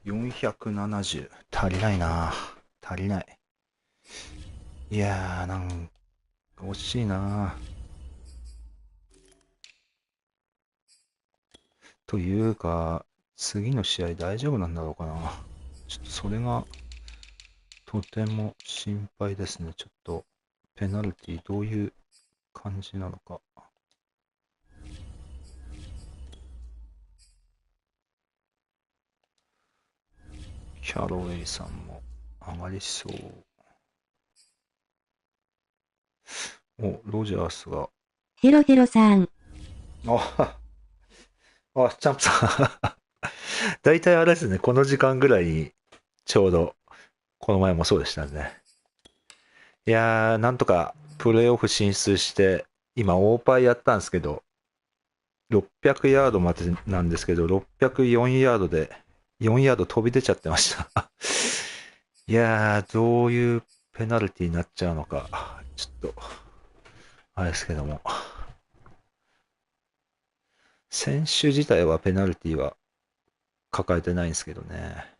470。足りないな。足りない。いやー、惜しいな。というか、次の試合大丈夫なんだろうかな。ちょっとそれがとても心配ですね。ちょっとペナルティどういう感じなのか。キャロウェイさんも上がりそう。ロジャースが。ヘロヘロさん。あ、チャンプさん。大体あれですね、この時間ぐらいにちょうど、この前もそうでしたね。いやー、なんとかプレーオフ進出して、今オーパイやったんですけど、600ヤードまでなんですけど、604ヤードで、4ヤード飛び出ちゃってました。いやー、どういうペナルティになっちゃうのか、ちょっと、あれですけども。選手自体はペナルティは抱えてないんですけどね。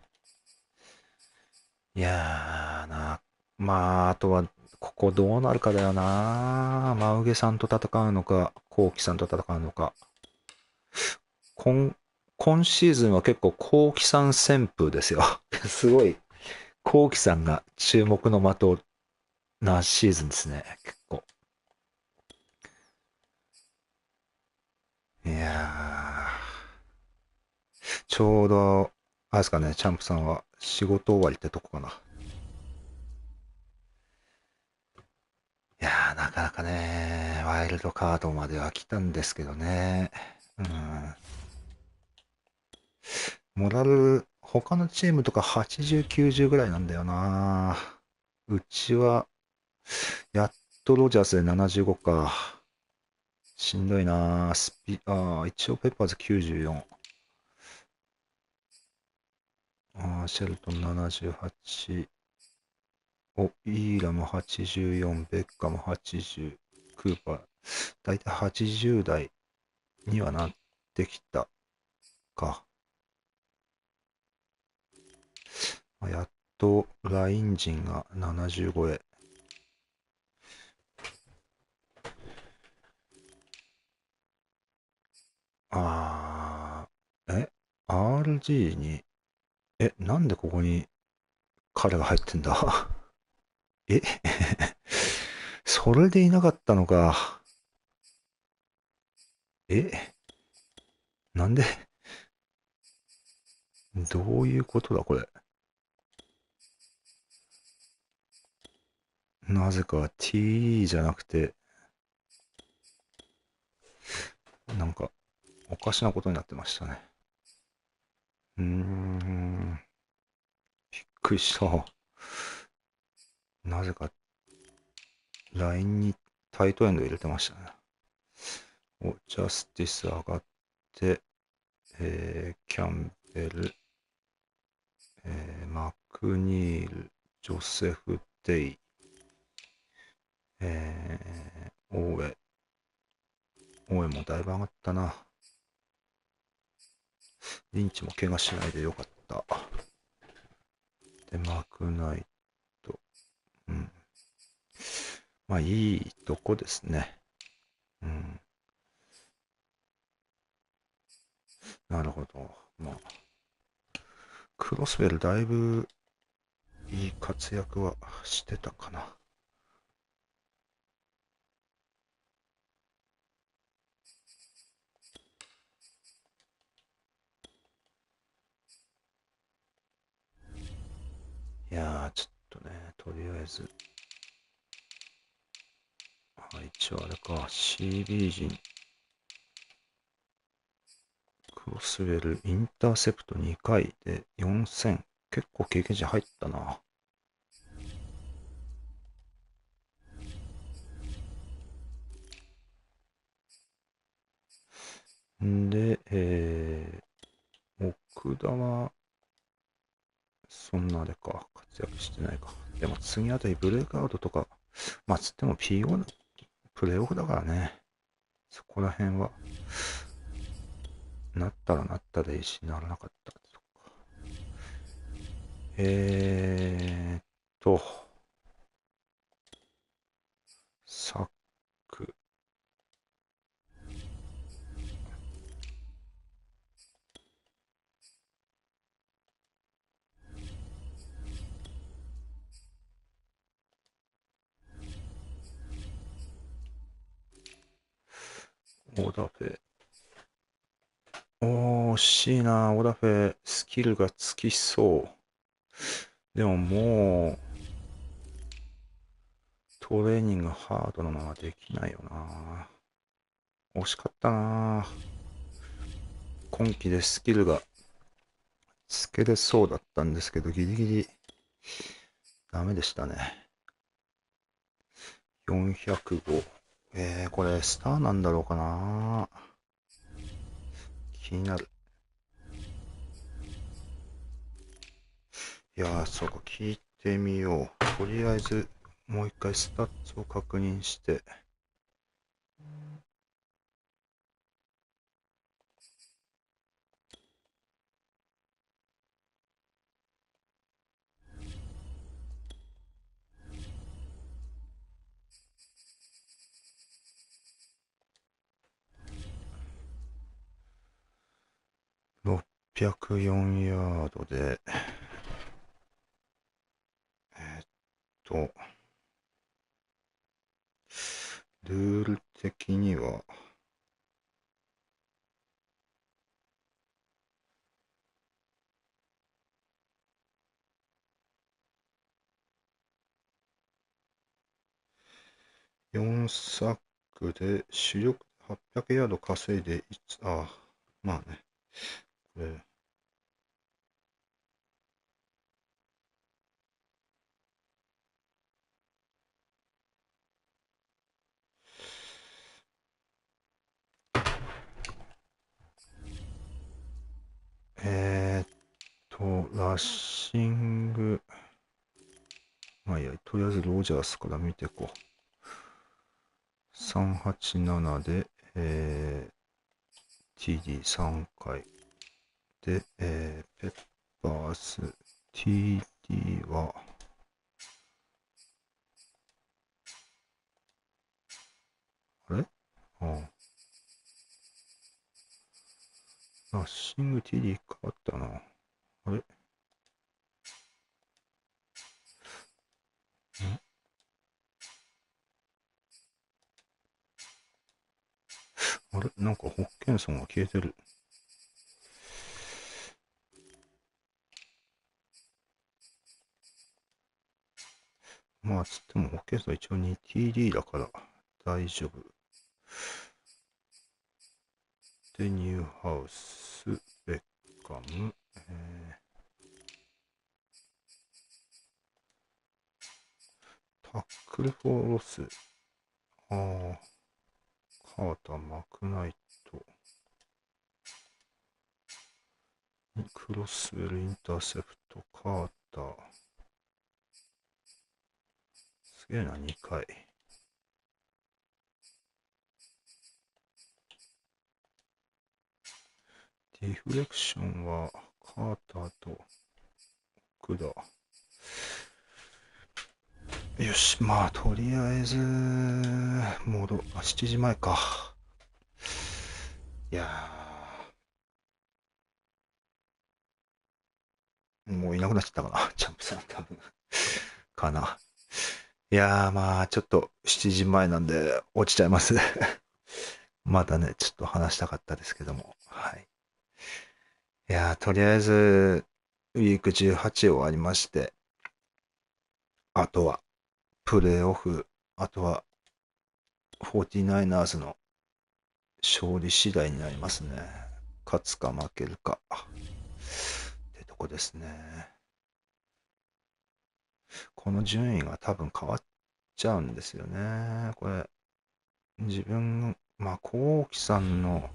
いやーまあ、あとは、ここどうなるかだよな。真上さんと戦うのか、コウキさんと戦うのか。今シーズンは結構コウキさん旋風ですよ。すごい、コウキさんが注目の的なシーズンですね、結構。いやちょうど、あれですかね、チャンプさんは仕事終わりってとこかな。いやなかなかね、ワイルドカードまでは来たんですけどね。うん。モラル、他のチームとか80、90ぐらいなんだよな。うちは、やっとロジャースで75か。しんどいな。一応ペッパーズ94。シェルトン78。イーラム84、ベッカム80、クーパー。だいたい80代にはなってきたか。やっとライン陣が70超え。RG に、なんでここに彼が入ってんだ。えそれでいなかったのか。えなんでどういうことだこれ。なぜか TE じゃなくて、なんかおかしなことになってましたね。びっくりした。なぜか LINE にタイトエンド入れてましたね。ジャスティス上がって、キャンベル、マクニール、ジョセフ・デイ、オーエ。オーエもだいぶ上がったな。リンチも怪我しないでよかった。で、マクナイト。うん。まあ、いいとこですね。うん。なるほど。まあ、クロスウェルだいぶいい活躍はしてたかな。いやー、ちょっとね、とりあえず。一応あれか、CB 陣。クロスウェル、インターセプト2回で4000。結構経験値入ったな。で、奥田は、そんなあれか、活躍してないか。でも次あたりブレイクアウトとか、まあつっても PO、プレイオフだからね。そこら辺は、なったらなったでいいし、ならなかったとか。サック。オダフェ。惜しいな。オダフェ、スキルがつきそう。でももう、トレーニングハードなままできないよな。惜しかったな。今期でスキルがつけれそうだったんですけど、ギリギリダメでしたね。405。これスターなんだろうかな。気になる。いやー、そうか、聞いてみよう。とりあえず、もう一回スタッツを確認して。604ヤードで、えーっと、ルール的には、4サックで主力800ヤード稼いで、まあね、これ、ラッシング、まあいいや、とりあえずロジャースから見ていこう。387で、TD3 回。で、ペッパース TD は、あれラッシング TD 変わったな。あれなんかホッケンソンが消えてる。まあ、つってもホッケンソン一応 2TD だから大丈夫。で、ニューハウス、ベッカム、タックルフォーロス。カーター、マクナイト。クロスウェル、インターセプト、カーター。すげえな、2回。ディフレクションは、カーターと奥田。よし、まあ、とりあえず、7時前か。いやもういなくなっちゃったかな、チャンプさん、多分。かな。いやまあ、ちょっと7時前なんで落ちちゃいます。まだね、ちょっと話したかったですけども。はい。いやとりあえず、ウィーク18終わりまして、あとは、プレーオフ、あとは、49ers の勝利次第になりますね。勝つか負けるか。ってとこですね。この順位が多分変わっちゃうんですよね。これ、自分、まあ、コウキさんの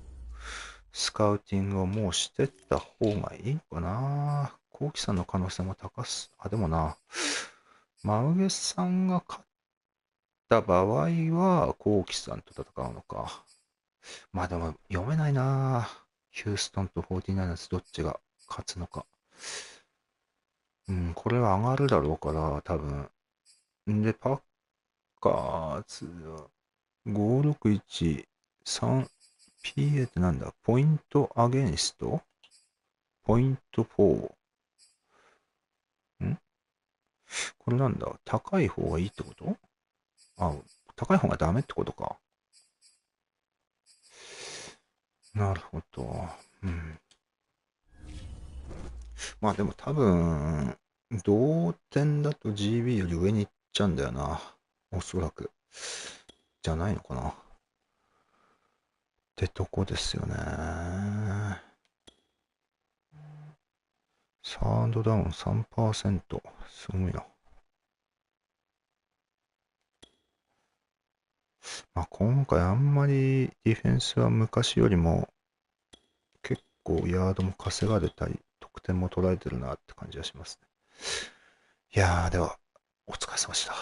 スカウティングをもうしてった方がいいのかな。コウキさんの可能性も高す。あ、でもな、真上さんが勝った場合は、コウキさんと戦うのか。まあでも読めないな。ヒューストンと49ersどっちが勝つのか。うん、これは上がるだろうから、多分。で、パッカーズは561、3PA ってなんだ？ポイントアゲンスト？ポイント4。これなんだ？高い方がいいってこと？あ、高い方がダメってことか。なるほど。うん。まあでも多分、同点だと GB より上に行っちゃうんだよな。おそらく。じゃないのかな。ってとこですよね。サードダウン 3%。すごいな。まあ、今回あんまりディフェンスは昔よりも結構ヤードも稼がれたり、得点も取られてるなって感じがしますね。いやー、では、お疲れ様でした。